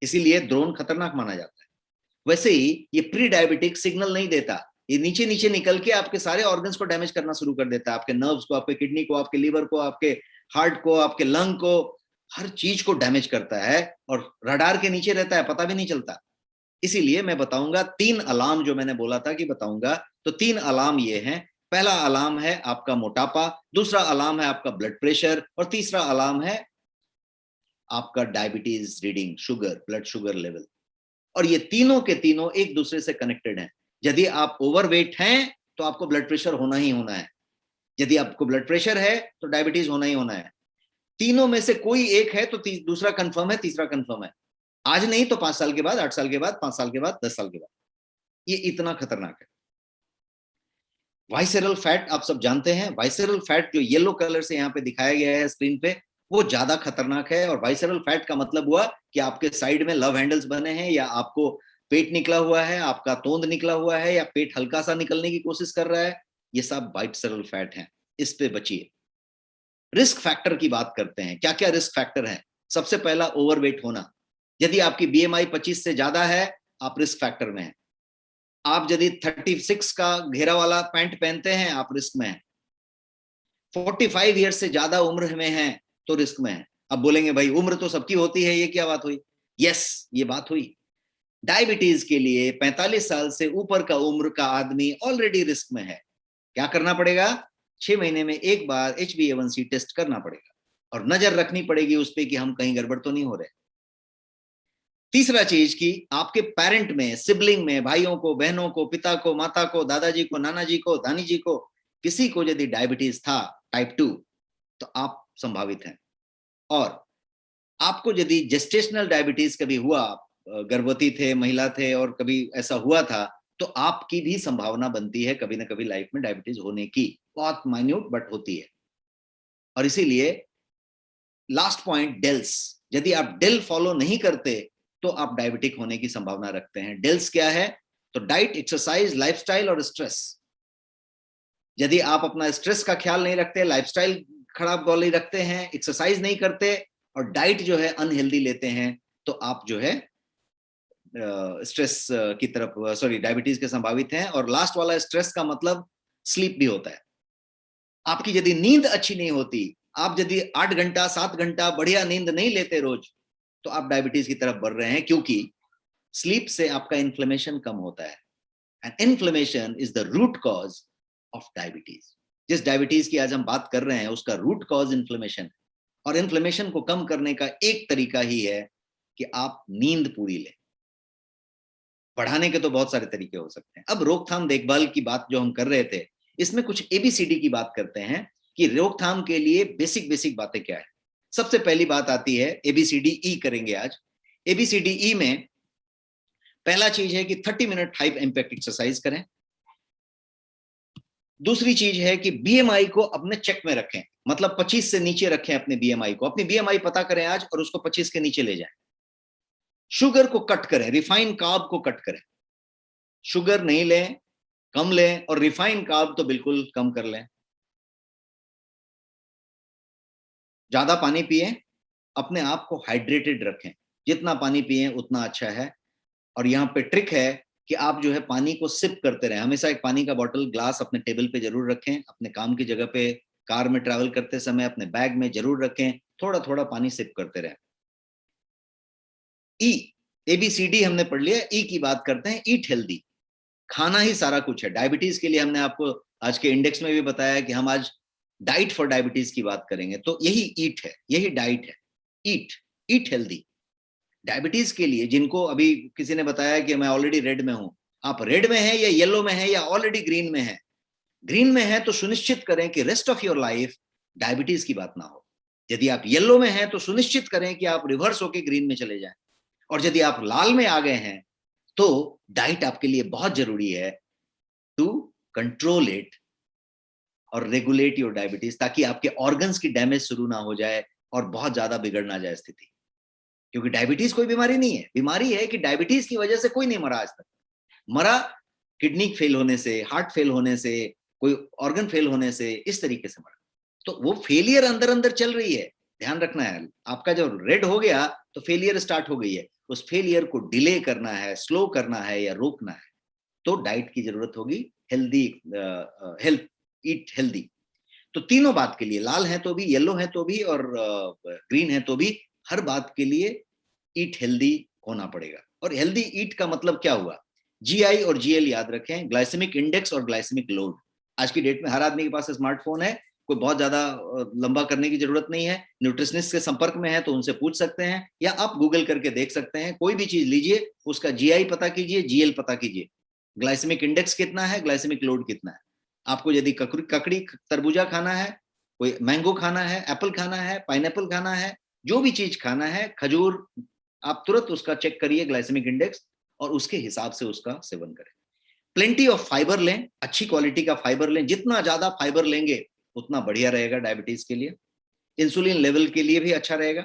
इसीलिए ड्रोन खतरनाक माना जाता है। वैसे ही ये प्री डायबिटिक सिग्नल नहीं देता, ये नीचे नीचे निकल के आपके सारे ऑर्गन्स को डैमेज करना शुरू कर देता है, आपके नर्व्स को, आपके किडनी को, आपके लीवर को, आपके हार्ट को, आपके लंग को, हर चीज को डैमेज करता है, और रडार के नीचे रहता है, पता भी नहीं चलता। इसीलिए मैं बताऊंगा 3 अलार्म, जो मैंने बोला था कि बताऊंगा, तो 3 अलार्म ये हैं। पहला अलार्म है आपका मोटापा, दूसरा अलार्म है आपका ब्लड प्रेशर, और तीसरा अलार्म है आपका diabetes reading, sugar, blood sugar level. और ये तीनों के तीनों एक दूसरे से कनेक्टेड हैं। यदि आप ओवरवेट हैं तो आपको ब्लड प्रेशर होना ही होना है, यदि आपको ब्लड प्रेशर है तो डायबिटीज होना ही होना है। तीनों में से कोई एक है तो दूसरा कंफर्म है, तीसरा कंफर्म है। आज नहीं तो 5 साल के बाद, 8 साल के बाद, 5 साल के बाद, 10 साल के बाद। ये इतना खतरनाक है। वाइसेरल फैट आप सब जानते हैं। वाइसेरल फैट जो येलो कलर से यहाँ पे दिखाया गया है स्क्रीन पे, वो ज्यादा खतरनाक है। और वाइसेरल फैट का मतलब हुआ कि आपके साइड में लव हैंडल्स बने हैं, या आपको पेट निकला हुआ है, आपका तोंद निकला हुआ है, या पेट हल्का सा निकलने की कोशिश कर रहा है, ये सब वाइसेरल फैट है। इस पे बचिए। रिस्क फैक्टर की बात करते हैं। क्या क्या रिस्क फैक्टर है? सबसे पहला, ओवरवेट होना। यदि आपकी बीएमआई 25 से ज्यादा है, आप रिस्क फैक्टर में हैं। आप यदि 36 का घेरा वाला पैंट पहनते हैं, आप रिस्क में हैं। 45 ईयर्स से ज्यादा उम्र में हैं तो रिस्क में हैं। अब बोलेंगे भाई उम्र तो सबकी होती है, ये क्या बात हुई? यस, ये बात हुई। डायबिटीज के लिए 45 साल से ऊपर का उम्र का आदमी ऑलरेडी रिस्क में है। क्या करना पड़ेगा? 6 महीने में एक बार HbA1c टेस्ट करना पड़ेगा, और नजर रखनी पड़ेगी उस पर कि हम कहीं गड़बड़ तो नहीं हो रहे। तीसरा चीज कि आपके पेरेंट में, सिबलिंग में, भाइयों को, बहनों को, पिता को, माता को, दादाजी को, नाना जी को, दानी जी को, किसी को यदि डायबिटीज था टाइप 2, तो आप संभावित हैं। और आपको यदि जेस्टेशनल डायबिटीज कभी हुआ, गर्भवती थे, महिला थे, और कभी ऐसा हुआ था, तो आपकी भी संभावना बनती है कभी ना कभी लाइफ में डायबिटीज होने की। बहुत माइन्यूट बट होती है। और इसीलिए लास्ट पॉइंट, डेल्स। यदि आप डेल फॉलो नहीं करते तो आप डायबिटिक होने की संभावना रखते हैं। डेल्स क्या है? तो डाइट, एक्सरसाइज, लाइफस्टाइल और स्ट्रेस। यदि आप अपना स्ट्रेस का ख्याल नहीं रखते, लाइफस्टाइल खराब वाली रखते हैं, एक्सरसाइज नहीं करते, और डाइट जो है अनहेल्दी लेते हैं, तो आप जो है स्ट्रेस की तरफ, सॉरी, डायबिटीज के संभावित हैं। और लास्ट वाला, स्ट्रेस का मतलब स्लीप भी होता है। आपकी यदि नींद अच्छी नहीं होती, आप यदि 8 घंटा 7 घंटा बढ़िया नींद नहीं लेते रोज, तो आप डायबिटीज की तरफ बढ़ रहे हैं, क्योंकि स्लीप से आपका इन्फ्लेमेशन कम होता है। And inflammation is the root cause of diabetes. जिस डायबिटीज की आज हम बात कर रहे हैं, उसका रूट कॉज इन्फ्लेमेशन है। और इन्फ्लेमेशन को कम करने का एक तरीका ही है कि आप नींद पूरी लें। बढ़ाने के तो बहुत सारे तरीके हो सकते हैं। अब रोकथाम देखभाल की बात जो हम कर रहे थे, इसमें कुछ ABCD की बात करते हैं कि रोकथाम के लिए बेसिक बेसिक बातें क्या है। सबसे पहली बात आती है ABCDE करेंगे आज। ABCDE में पहला चीज है कि 30 मिनट हाई इंपैक्ट एक्सरसाइज करें। दूसरी चीज है कि BMI को अपने चेक में रखें, मतलब 25 से नीचे रखें अपने BMI को। अपनी BMI पता करें आज और उसको 25 के नीचे ले जाएं। शुगर को कट करें, रिफाइन कार्ब को कट करें। शुगर नहीं लें, कम लें, और रिफाइन कार्ब तो बिल्कुल कम कर लें। ज्यादा पानी पिए, अपने आप को हाइड्रेटेड रखें। जितना पानी पिए उतना अच्छा है। और यहाँ पे ट्रिक है कि आप जो है पानी को सिप करते रहें। हमेशा एक पानी का बॉटल, ग्लास अपने टेबल पे जरूर रखें। अपने काम की जगह पे, कार में ट्रैवल करते समय अपने बैग में जरूर रखें। थोड़ा थोड़ा पानी सिप करते रहें। ABCD हमने पढ़ लिया। की बात करते हैं, ईट हेल्दी। खाना ही सारा कुछ है। डायबिटीज के लिए हमने आपको आज के इंडेक्स में भी बताया कि हम आज डाइट फॉर डायबिटीज की बात करेंगे, तो यही ईट है, यही डाइट है। Eat healthy. डायबिटीज के लिए जिनको अभी किसी ने बताया कि मैं ऑलरेडी रेड में हूं, आप रेड में हैं या येलो में हैं या ऑलरेडी ग्रीन में हैं। ग्रीन में हैं तो सुनिश्चित करें कि rest of your life diabetes की बात ना हो। यदि आप येलो में हैं तो सुनिश्चित करें कि आप रिवर्स होकर ग्रीन में चले जाएं। और यदि आप लाल में आ गए हैं तो डाइट आपके लिए बहुत जरूरी है टू कंट्रोल इट और रेगुलेट योर डायबिटीज, ताकि आपके ऑर्गन्स की डैमेज शुरू ना हो जाए और बहुत ज्यादा बिगड़ ना जाए स्थिति। क्योंकि डायबिटीज कोई बीमारी नहीं है। बीमारी है कि डायबिटीज की वजह से कोई नहीं मरा आज तक। मरा किडनी फेल होने से, हार्ट फेल होने से, कोई ऑर्गन फेल होने से, इस तरीके से मरा। तो वो फेलियर अंदर अंदर चल रही है, ध्यान रखना है। आपका जब रेड हो गया तो फेलियर स्टार्ट हो गई है, उस फेलियर को डिले करना है, स्लो करना है या रोकना है, तो डाइट की जरूरत होगी। Healthy health, eat healthy. तो तीनों बात के लिए, लाल है तो भी, येलो है तो भी, और ग्रीन है तो भी, हर बात के लिए ईट हेल्दी होना पड़ेगा। और हेल्दी ईट का मतलब क्या हुआ? जीआई और जीएल याद रखें, ग्लाइसेमिक इंडेक्स और ग्लाइसेमिक लोड। आज की डेट में हर आदमी के पास स्मार्टफोन है, कोई बहुत ज्यादा लंबा करने की जरूरत नहीं है। न्यूट्रिशनिस्ट के संपर्क में है तो उनसे पूछ सकते हैं, या आप गूगल करके देख सकते हैं। कोई भी चीज लीजिए, उसका जीआई पता कीजिए, जीएल पता कीजिए, ग्लाइसेमिक इंडेक्स कितना है, ग्लाइसेमिक लोड कितना है। आपको यदि ककड़ी तरबूजा खाना है, कोई मैंगो खाना है, एप्पल खाना है, पाइनएप्पल खाना है, जो भी चीज खाना है, खजूर, आप तुरंत उसका चेक करिए ग्लाइसेमिक इंडेक्स, और उसके हिसाब से उसका सेवन करें। प्लेंटी ऑफ फाइबर लें, अच्छी क्वालिटी का फाइबर लें, जितना ज्यादा फाइबर लेंगे उतना बढ़िया रहेगा डायबिटीज के लिए। इंसुलिन लेवल के लिए भी अच्छा रहेगा।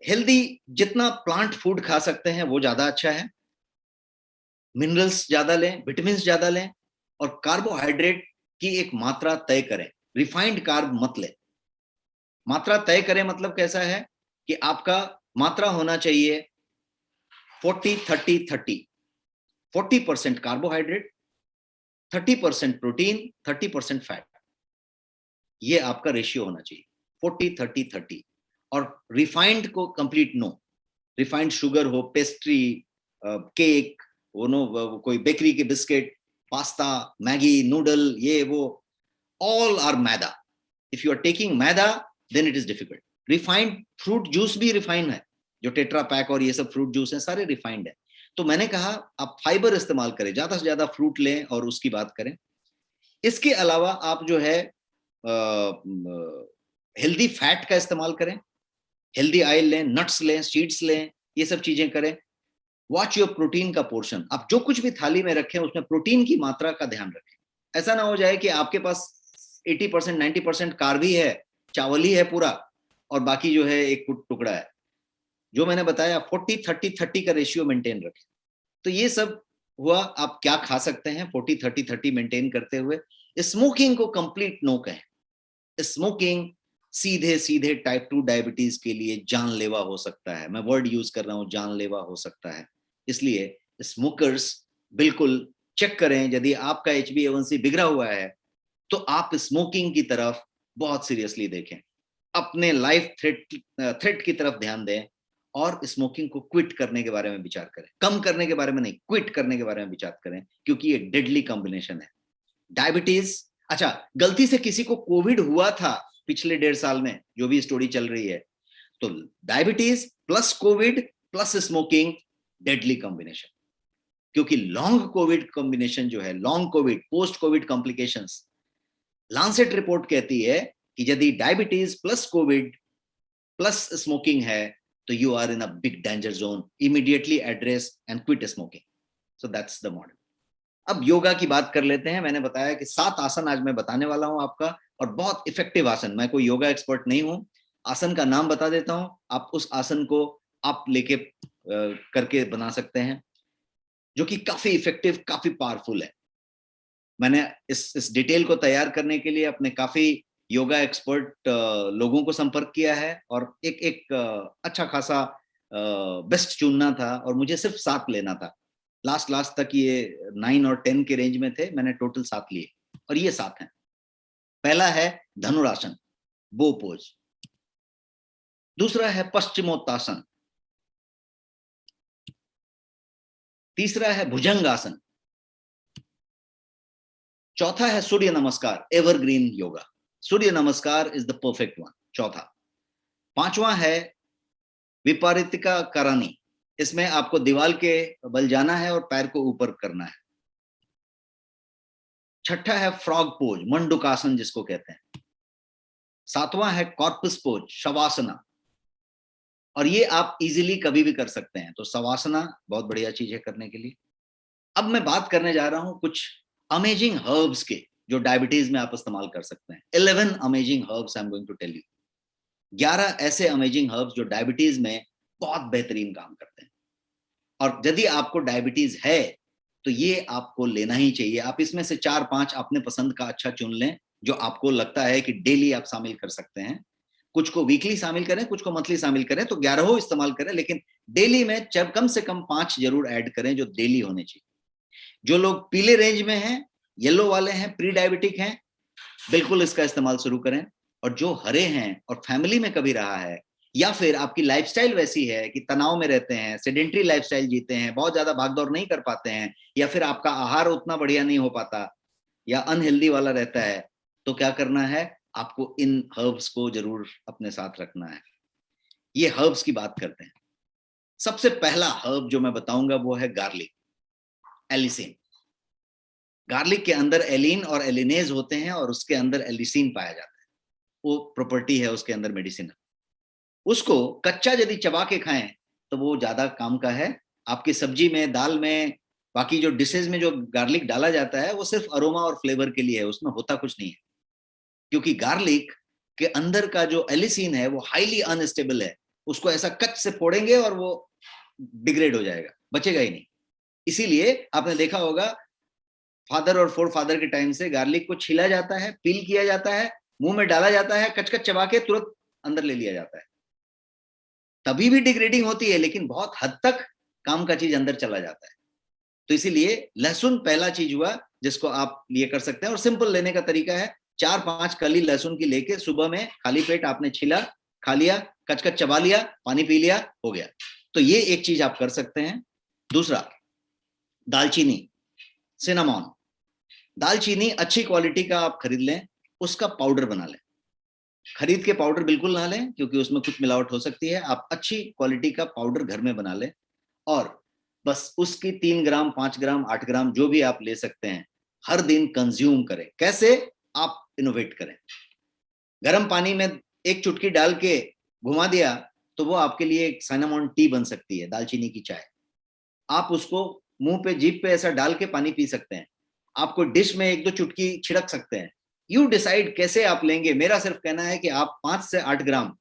हेल्दी जितना प्लांट फूड खा सकते हैं वो ज्यादा अच्छा है। मिनरल्स ज्यादा लें, विटामिन ज्यादा लें, और कार्बोहाइड्रेट की एक मात्रा तय करें। रिफाइंड कार्ब मत लें। मात्रा तय करें मतलब कैसा है कि आपका मात्रा होना चाहिए 40-30-30, 40% कार्बोहाइड्रेट, 30% प्रोटीन, 30% फैट। ये आपका रेशियो होना चाहिए, 40-30-30। और रिफाइंड को कंप्लीट नो। रिफाइंड शुगर हो, पेस्ट्री, केक, वो नो, कोई बेकरी के बिस्किट, पास्ता, मैगी, नूडल, ये वो, all are maida. if you are taking maida then it is difficult। Refined fruit juice भी रिफाइंड है, जो टेट्रा पैक और ये सब फ्रूट जूस है सारे रिफाइंड है। तो मैंने कहा आप फाइबर इस्तेमाल करें, ज्यादा से ज्यादा फ्रूट लें और उसकी बात करें। इसके अलावा आप जो है हेल्दी फैट का इस्तेमाल करें, हेल्दी ऑयल लें, नट्स लें, सीड्स लें, ये सब चीजें करें। वॉच योर प्रोटीन का पोर्शन। आप जो कुछ भी थाली में रखें उसमें प्रोटीन की मात्रा का ध्यान रखें। ऐसा ना हो जाए कि आपके पास 80% 90% कार्ब ही है, चावल ही है पूरा, और बाकी जो है एक टुकड़ा है। जो मैंने बताया 40-30-30 का रेशियो मेंटेन रखें। तो ये सब हुआ आप क्या खा सकते हैं 40-30-30 मेंटेन करते हुए। स्मोकिंग को कंप्लीट नो कहें। स्मोकिंग सीधे सीधे टाइप 2 डायबिटीज के लिए जानलेवा हो सकता है। मैं वर्ड यूज कर रहा हूं, जानलेवा हो सकता है। इसलिए स्मोकर्स बिल्कुल चेक करें। यदि आपका HbA1c बिगड़ा हुआ है तो आप स्मोकिंग की तरफ बहुत सीरियसली देखें, अपने लाइफ थ्रेट की तरफ ध्यान दें, और स्मोकिंग को क्विट करने के बारे में विचार करें। कम करने के बारे में नहीं, क्विट करने के बारे में विचार करें, क्योंकि ये डेडली कॉम्बिनेशन है। डायबिटीज, अच्छा, गलती से किसी को कोविड हुआ था पिछले 1.5 साल में, जो भी स्टोरी चल रही है, तो diabetes plus covid plus smoking, deadly combination. क्योंकि लॉन्ग कोविड कॉम्बिनेशन जो है, long covid, post covid complications, Lancet report कहती है कि यदि diabetes plus covid plus smoking है तो you are in a big danger zone. Immediately address and quit smoking. So that's the model. अब योगा की बात कर लेते हैं। मैंने बताया कि 7 आसन आज मैं बताने वाला हूं आपका, और बहुत इफेक्टिव आसन। मैं कोई योगा एक्सपर्ट नहीं हूं, आसन का नाम बता देता हूं, आप उस आसन को आप लेके करके बना सकते हैं, जो कि काफी इफेक्टिव, काफी पावरफुल है। मैंने इस डिटेल को तैयार करने के लिए अपने काफी योगा एक्सपर्ट लोगों को संपर्क किया है, और एक अच्छा खासा बेस्ट चुनना था, और मुझे सिर्फ 7 लेना था। लास्ट तक ये 9 और 10 के रेंज में थे, मैंने टोटल 7 लिए, और ये 7 हैं। पहला है धनुरासन, बो पोज। दूसरा है पश्चिमोत्तासन। तीसरा है भुजंगासन। चौथा है सूर्य नमस्कार, एवरग्रीन योगा। सूर्य नमस्कार इज द परफेक्ट वन, चौथा। पांचवा है विपरीतिका करणी। इसमें आपको दीवार के बल जाना है और पैर को ऊपर करना है। छठा है फ्रॉग पोज, मंडूकासन जिसको कहते हैं। सातवां है कॉर्पस पोज, शवासना, और ये आप इजीली कभी भी कर सकते हैं। तो शवासना बहुत बढ़िया चीज है करने के लिए। अब मैं बात करने जा रहा हूं कुछ अमेजिंग हर्ब्स के, जो डायबिटीज में आप इस्तेमाल कर सकते हैं। 11 amazing herbs I am going to tell you. 11 ऐसे अमेजिंग हर्ब्स जो डायबिटीज में बहुत बेहतरीन काम करते हैं। और यदि आपको डायबिटीज है तो ये आपको लेना ही चाहिए। आप इसमें से 4-5 अपने पसंद का अच्छा चुन लें जो आपको लगता है कि डेली आप शामिल कर सकते हैं। कुछ को वीकली शामिल करें, कुछ को मंथली शामिल करें, तो 11 इस्तेमाल करें, लेकिन डेली में जब कम से कम 5 जरूर ऐड करें जो डेली होने चाहिए। जो लोग पीले रेंज में हैं, येलो वाले हैं, प्री डायबिटिक हैं, बिल्कुल इसका इस्तेमाल शुरू करें। और जो हरे हैं और फैमिली में कभी रहा है, या फिर आपकी लाइफस्टाइल वैसी है कि तनाव में रहते हैं, सेडेंटरी लाइफस्टाइल जीते हैं, बहुत ज्यादा भागदौड़ नहीं कर पाते हैं, या फिर आपका आहार उतना बढ़िया नहीं हो पाता या अनहेल्दी वाला रहता है, तो क्या करना है, आपको इन हर्ब्स को जरूर अपने साथ रखना है। ये हर्ब्स की बात करते हैं। सबसे पहला हर्ब जो मैं बताऊंगा वो है गार्लिक, एलिसिन। गार्लिक के अंदर एलिन और एलिनेज होते हैं और उसके अंदर एलिसिन पाया जाता है। वो प्रॉपर्टी है उसके अंदर मेडिसिनल। उसको कच्चा यदि चबा के खाएं तो वो ज्यादा काम का है। आपकी सब्जी में, दाल में, बाकी जो डिशेज में जो गार्लिक डाला जाता है वो सिर्फ अरोमा और फ्लेवर के लिए है, उसमें होता कुछ नहीं है। क्योंकि गार्लिक के अंदर का जो एलिसिन है वो हाईली अनस्टेबल है। उसको ऐसा कच से फोड़ेंगे और वो डिग्रेड हो जाएगा, बचेगा ही नहीं। इसीलिए आपने देखा होगा फादर और फोर फादर के टाइम से गार्लिक को छीला जाता है, पील किया जाता है, मुंह में डाला जाता है, कच कच चबा के तुरंत अंदर ले लिया जाता है। तभी भी डिग्रेडिंग होती है, लेकिन बहुत हद तक काम का चीज अंदर चला जाता है। तो इसीलिए लहसुन पहला चीज हुआ जिसको आप ये कर सकते हैं। और सिंपल लेने का तरीका है, 4-5 कली लहसुन की लेके सुबह में खाली पेट आपने छीला, खा लिया, कचकच चबा लिया, पानी पी लिया, हो गया। तो ये एक चीज आप कर सकते हैं। दूसरा, दालचीनी, सिनामॉन। दालचीनी अच्छी क्वालिटी का आप खरीद लें, उसका पाउडर बना लें। खरीद के पाउडर बिल्कुल ना लें क्योंकि उसमें कुछ मिलावट हो सकती है। आप अच्छी क्वालिटी का पाउडर घर में बना लें और बस उसकी 3 ग्राम, 5 ग्राम, 8 ग्राम जो भी आप ले सकते हैं, हर दिन कंज्यूम करें। कैसे? आप इनोवेट करें। गर्म पानी में एक चुटकी डाल के घुमा दिया तो वो आपके लिए एक सिनामॉन टी बन सकती है, दालचीनी की चाय। आप उसको मुंह पे, जीभ पे ऐसा डाल के पानी पी सकते हैं। आपको डिश में 1-2 चुटकी छिड़क सकते हैं। यू डिसाइड कैसे आप लेंगे। मेरा सिर्फ कहना है कि आप 5 से 8 ग्राम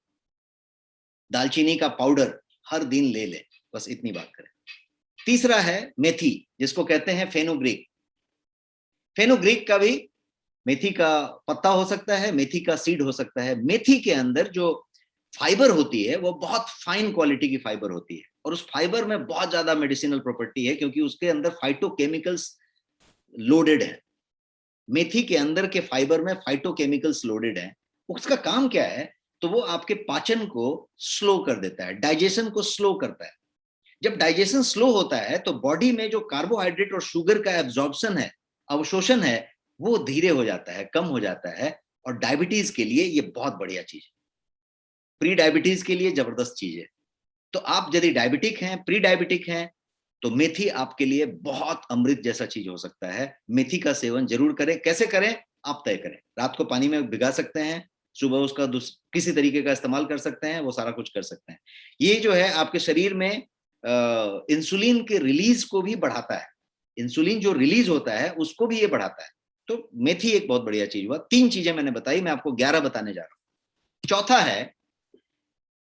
दालचीनी का पाउडर हर दिन ले लें, बस इतनी बात करें। तीसरा है मेथी, जिसको कहते हैं फेनुग्रीक। फेनुग्रीक का भी मेथी का पत्ता हो सकता है, मेथी का सीड हो सकता है। मेथी के अंदर जो फाइबर होती है वो बहुत फाइन क्वालिटी की फाइबर होती है और उस फाइबर में बहुत ज्यादा मेडिसिनल प्रॉपर्टी है क्योंकि उसके अंदर फाइटोकेमिकल्स लोडेड है। मेथी के अंदर के फाइबर में फाइटोकेमिकल्स लोडेड है। उसका काम क्या है? तो वो आपके पाचन को स्लो कर देता है, डाइजेशन को स्लो करता है। जब डाइजेशन स्लो होता है तो बॉडी में जो कार्बोहाइड्रेट और शुगर का एब्जॉर्प्शन है, अवशोषण है, वो धीरे हो जाता है, कम हो जाता है। और डायबिटीज के लिए ये बहुत बढ़िया चीज है, प्री डायबिटीज के लिए जबरदस्त चीज है। तो आप यदि डायबिटिक हैं, प्री डायबिटिक हैं, तो मेथी आपके लिए बहुत अमृत जैसा चीज हो सकता है। मेथी का सेवन जरूर करें। कैसे करें? आप तय करें। रात को पानी में भिगा सकते हैं, सुबह उसका किसी तरीके का इस्तेमाल कर सकते हैं, वो सारा कुछ कर सकते हैं। ये जो है आपके शरीर में इंसुलिन के रिलीज को भी बढ़ाता है। इंसुलिन जो रिलीज होता है उसको भी ये बढ़ाता है। तो मेथी एक बहुत बढ़िया चीज हुआ। 3 चीजें मैंने बताई, मैं आपको 11 बताने जा रहा हूं। चौथा है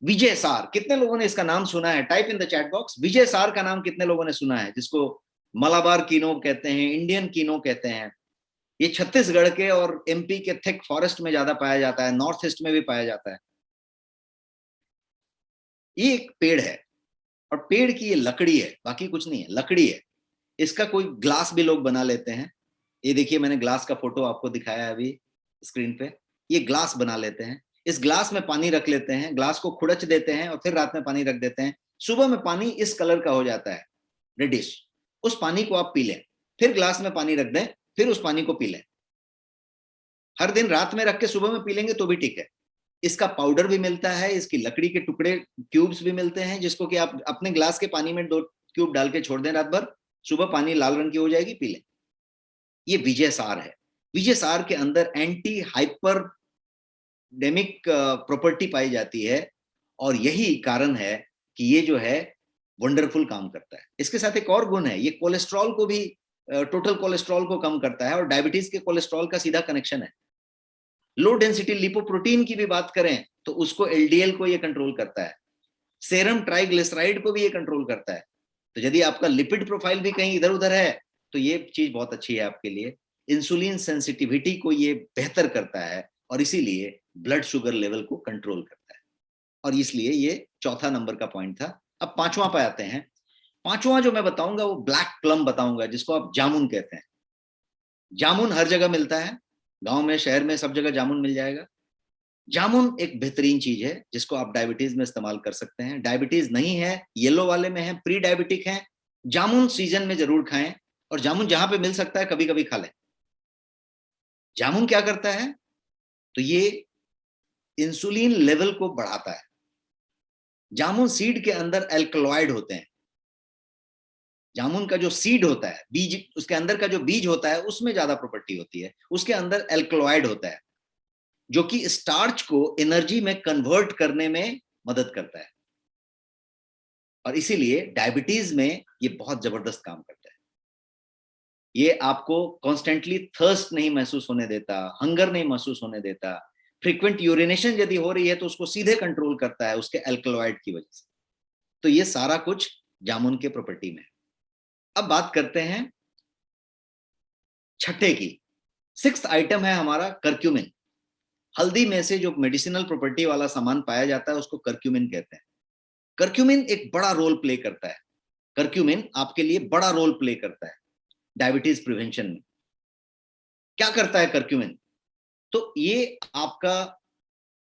विजय सार। कितने लोगों ने इसका नाम सुना है? Type in the chat box, विजय सार का नाम कितने लोगों ने सुना है? जिसको मलाबार कीनो कहते हैं, इंडियन कीनो कहते हैं। ये छत्तीसगढ़ के और एमपी के थिक फॉरेस्ट में ज्यादा पाया जाता है, नॉर्थ ईस्ट में भी पाया जाता है। ये एक पेड़ है और पेड़ की ये लकड़ी है, बाकी कुछ नहीं है, लकड़ी है। इसका कोई ग्लास भी लोग बना लेते हैं। ये देखिए, मैंने ग्लास का फोटो आपको दिखाया है अभी स्क्रीन पे। ये ग्लास बना लेते हैं। इस ग्लास में पानी रख लेते हैं, ग्लास को खुड़च देते हैं और फिर रात में पानी रख देते हैं। सुबह में पानी इस कलर का हो जाता है, रेडिश। उस पानी को आप पी लें, फिर ग्लास में पानी रख दें, फिर उस पानी को पी लें। हर दिन रात में रख के सुबह में पी लेंगे तो भी ठीक है। इसका पाउडर भी मिलता है, इसकी लकड़ी के टुकड़े, क्यूब्स भी मिलते हैं, जिसको कि आप अपने ग्लास के पानी में 2 क्यूब डाल के छोड़ दें रात भर, सुबह पानी लाल रंग की हो जाएगी, पी लें। ये विजय सार है। विजय सार के अंदर एंटी हाइपरडेमिक प्रॉपर्टी पाई जाती है और यही कारण है कि ये जो है वंडरफुल काम करता है। इसके साथ एक और गुण है, ये कोलेस्ट्रॉल को भी, टोटल कोलेस्ट्रॉल को कम करता है और डायबिटीज के कोलेस्ट्रॉल का सीधा कनेक्शन है। लो डेंसिटी लिपोप्रोटीन की भी बात करें तो उसको, एलडीएल को ये कंट्रोल करता है। सेरम ट्राइग्लिसराइड को भी ये कंट्रोल करता है। तो यदि आपका लिपिड प्रोफाइल भी कहीं इधर उधर है तो ये चीज बहुत अच्छी है आपके लिए। इंसुलिन सेंसिटिविटी को ये बेहतर करता है और इसीलिए ब्लड शुगर लेवल को कंट्रोल करता है, और इसलिए ये चौथा नंबर का पॉइंट था। अब पांचवा पे आते हैं। पांचवा जो मैं बताऊंगा वो ब्लैक प्लम बताऊंगा, जिसको आप जामुन कहते हैं। जामुन हर जगह मिलता है, गांव में शहर में सब जगह जामुन मिल जाएगा। जामुन एक बेहतरीन चीज है जिसको आप डायबिटीज में इस्तेमाल कर सकते हैं। डायबिटीज नहीं है, येलो वाले में है, प्री डायबिटिक है, जामुन सीजन में जरूर खाएं, और जामुन जहां पे मिल सकता है कभी कभी खा लें। जामुन क्या करता है, तो ये इंसुलिन लेवल को बढ़ाता है। जामुन सीड के अंदर एल्कलॉइड होते हैं। जामुन का जो सीड होता है, बीज, उसके अंदर का जो बीज होता है उसमें ज्यादा प्रॉपर्टी होती है, उसके अंदर एल्कलॉइड होता है जो कि स्टार्च को एनर्जी में कन्वर्ट करने में मदद करता है, और इसीलिए डायबिटीज में ये बहुत जबरदस्त काम करता है। ये आपको कॉन्स्टेंटली थर्स्ट नहीं महसूस होने देता, हंगर नहीं महसूस होने देता, फ्रीक्वेंट यूरिनेशन यदि हो रही है तो उसको सीधे कंट्रोल करता है उसके एल्कलॉइड की वजह से। तो ये सारा कुछ जामुन के प्रॉपर्टी में है। अब बात करते हैं छठे की। सिक्स्थ आइटम है हमारा करक्यूमिन। हल्दी में से जो मेडिसिनल प्रॉपर्टी वाला सामान पाया जाता है उसको करक्यूमिन कहते हैं। करक्यूमिन एक बड़ा रोल प्ले करता है। करक्यूमिन आपके लिए बड़ा रोल प्ले करता है डायबिटीज प्रिवेंशन में। क्या करता है करक्यूमिन, तो ये आपका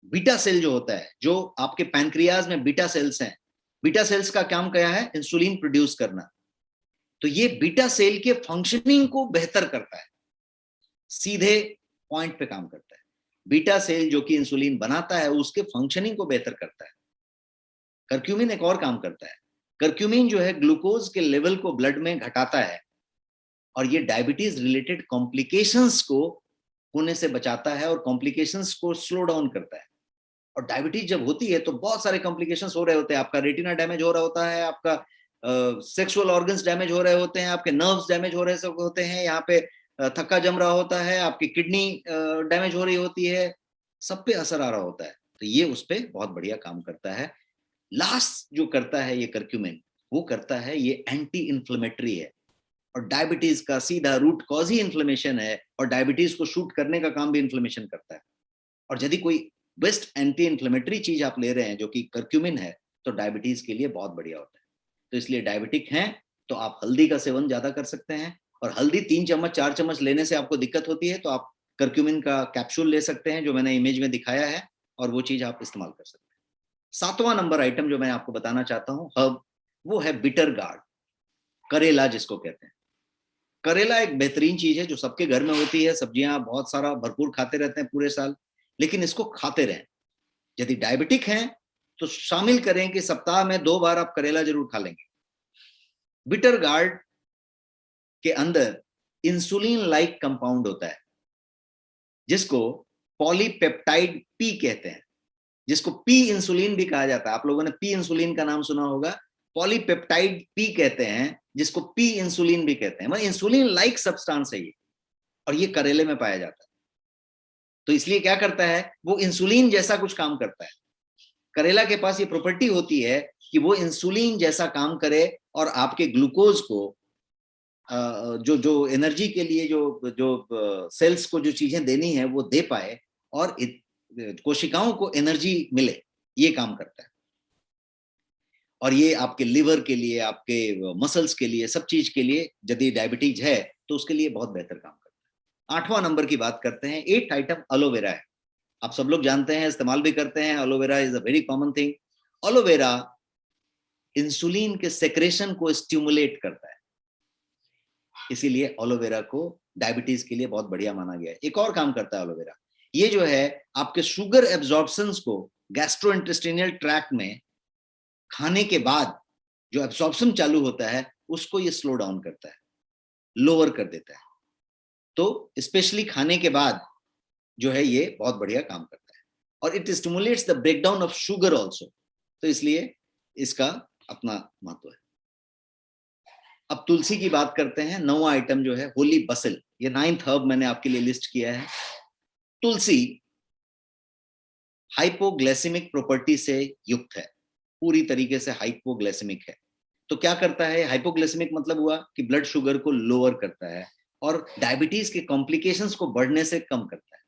बीटा सेल जो होता है, जो आपके पैनक्रियाज में बीटा सेल्स हैं, बीटा सेल्स का काम क्या है, इंसुलिन प्रोड्यूस करना। तो ये बीटा सेल के फंक्शनिंग को बेहतर करता है, सीधे पॉइंट पे काम करता है। बीटा सेल जो कि इंसुलिन बनाता है उसके फंक्शनिंग को बेहतर करता है। करक्यूमिन एक और काम करता है, करक्यूमिन जो है ग्लूकोज के लेवल को ब्लड में घटाता है, और ये डायबिटीज रिलेटेड कॉम्प्लिकेशंस को होने से बचाता है और कॉम्प्लिकेशंस को स्लो डाउन करता है। और डायबिटीज जब होती है तो बहुत सारे कॉम्प्लिकेशंस हो रहे होते हैं, आपका रेटिना डैमेज हो रहा होता है, आपका सेक्सुअल ऑर्गन्स डैमेज हो रहे होते हैं, आपके नर्व्स डैमेज हो रहे होते हैं, यहाँ पे थक्का जम रहा होता है, आपकी किडनी डैमेज हो रही होती है, सब पे असर आ रहा होता है। तो ये उस पर बहुत बढ़िया काम करता है। लास्ट जो करता है ये करक्यूमिन, वो करता है ये एंटी इन्फ्लेमेटरी है, और डायबिटीज का सीधा रूट कॉज ही इन्फ्लेमेशन है, और डायबिटीज को शूट करने का काम भी इन्फ्लेमेशन करता है। और यदि कोई बेस्ट एंटी इन्फ्लेमेटरी चीज आप ले रहे हैं जो कि करक्यूमिन है, तो डायबिटीज के लिए बहुत बढ़िया होता है। तो इसलिए डायबिटिक हैं तो आप हल्दी का सेवन ज्यादा कर सकते हैं, और हल्दी 3 चम्मच 4 चम्मच लेने से आपको दिक्कत होती है तो आप करक्यूमिन का कैप्सूल ले सकते हैं जो मैंने इमेज में दिखाया है, और वो चीज आप इस्तेमाल कर सकते हैं। सातवां नंबर आइटम जो मैं आपको बताना चाहता हूं हर्ब, वो है बिटर गार्ड, करेला जिसको कहते हैं। करेला एक बेहतरीन चीज है जो सबके घर में होती है, सब्जियां बहुत सारा भरपूर खाते रहते हैं पूरे साल, लेकिन इसको खाते रहें। यदि डायबिटिक हैं तो शामिल करें कि सप्ताह में 2 बार आप करेला जरूर खा लेंगे। बिटर गार्ड के अंदर इंसुलिन लाइक कंपाउंड होता है जिसको पॉलीपेप्टाइड पी कहते हैं, जिसको पी इंसुलिन भी कहा जाता है। आप लोगों ने पी इंसुलिन का नाम सुना होगा, पॉलीपेप्टाइड पी कहते हैं, जिसको पी इंसुलिन भी कहते हैं। मतलब इंसुलिन लाइक सब्सटेंस है ये, और ये करेले में पाया जाता है। तो इसलिए क्या करता है, वो इंसुलिन जैसा कुछ काम करता है। करेला के पास ये प्रॉपर्टी होती है कि वो इंसुलिन जैसा काम करे, और आपके ग्लूकोज को जो जो एनर्जी के लिए जो जो सेल्स को जो चीजें देनी है वो दे पाए, और कोशिकाओं को एनर्जी मिले, ये काम करता है। और ये आपके लिवर के लिए, आपके मसल्स के लिए, सब चीज के लिए यदि डायबिटीज है तो उसके लिए बहुत बेहतर काम करता है। 8वां नंबर की बात करते हैं। 8th आइटम एलोवेरा है। आप सब लोग जानते हैं, इस्तेमाल भी करते हैं, aloe vera is a very common thing. Aloe vera insulin के सेक्रेशन को स्टिमुलेट करता है, इसीलिए एलोवेरा को डायबिटीज के लिए बहुत बढ़िया माना गया है। एक और काम करता है एलोवेरा, ये जो है आपके शुगर एब्जॉर्प्शंस को गैस्ट्रोइंटेस्टिनल ट्रैक्ट में खाने के बाद जो एब्जॉर्प्शन चालू होता है उसको ये स्लो डाउन करता है, लोअर कर देता है। तो स्पेशली खाने के बाद जो है ये बहुत बढ़िया काम करता है, और it stimulates the breakdown of sugar also, तो इसलिए इसका अपना महत्व है। अब तुलसी की बात करते हैं। 9वां आइटम जो है होली बसिल, ये 9th हर्ब मैंने आपके लिए लिस्ट किया है। तुलसी हाइपोग्लाइसेमिक प्रॉपर्टी से युक्त है, पूरी तरीके से हाइपोग्लाइसेमिक है। तो क्या करता है हाइपोग्लाइसेमिक, मतलब हुआ कि ब्लड शुगर को लोअर करता है और डायबिटीज के कॉम्प्लिकेशंस को बढ़ने से कम करता है।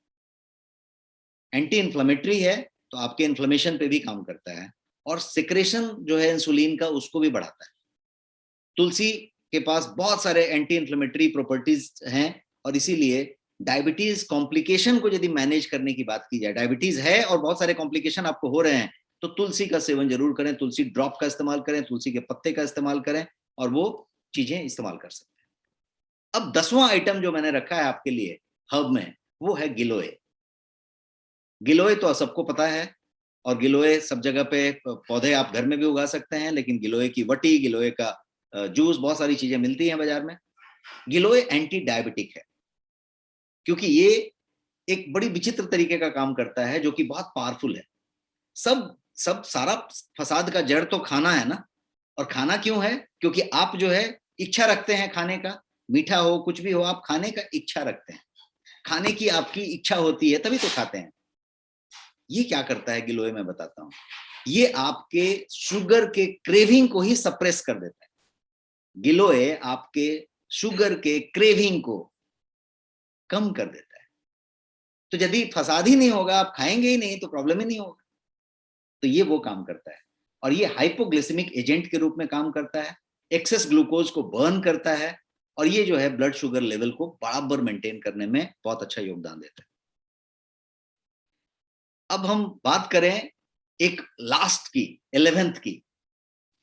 एंटी इन्फ्लेमेटरी है तो आपके इन्फ्लेमेशन पे भी काम करता है, और सिक्रेशन जो है इंसुलिन का उसको भी बढ़ाता है। तुलसी के पास बहुत सारे एंटी इन्फ्लेमेटरी प्रॉपर्टीज हैं, और इसीलिए डायबिटीज कॉम्प्लिकेशन को यदि मैनेज करने की बात की जाए, डायबिटीज है और बहुत सारे कॉम्प्लिकेशन आपको हो रहे हैं, तो तुलसी का सेवन जरूर करें, तुलसी ड्रॉप का इस्तेमाल करें, तुलसी के पत्ते का इस्तेमाल करें, और वो चीजें इस्तेमाल कर सकते हैं। अब 10वां आइटम जो मैंने रखा है आपके लिए हर्ब में, वो है गिलोय। गिलोय तो सबको पता है, और गिलोय सब जगह पे पौधे आप घर में भी उगा सकते हैं, लेकिन गिलोय की वटी, गिलोय का जूस, बहुत सारी चीजें मिलती हैं बाजार में। गिलोय एंटी डायबिटिक है, क्योंकि ये एक बड़ी विचित्र तरीके का काम करता है जो कि बहुत पावरफुल है। सब सब सारा फसाद का जड़ तो खाना है ना, और खाना क्यों है? क्योंकि आप जो है इच्छा रखते हैं खाने का, मीठा हो कुछ भी हो, आप खाने का इच्छा रखते हैं, खाने की आपकी इच्छा होती है तभी तो खाते हैं। ये क्या करता है गिलोय, मैं बताता हूं। ये आपके शुगर के क्रेविंग को ही सप्रेस कर देता है। गिलोय आपके शुगर के क्रेविंग को कम कर देता है। तो यदि फसाद ही नहीं होगा, आप खाएंगे ही नहीं, तो प्रॉब्लम ही नहीं होगा। तो ये वो काम करता है, और ये हाइपोग्लिसेमिक एजेंट के रूप में काम करता है, एक्सेस ग्लूकोज को बर्न करता है, और ये जो है ब्लड शुगर लेवल को बराबर मेंटेन करने में बहुत अच्छा योगदान देता है। अब हम बात करें एक लास्ट की, 11th की।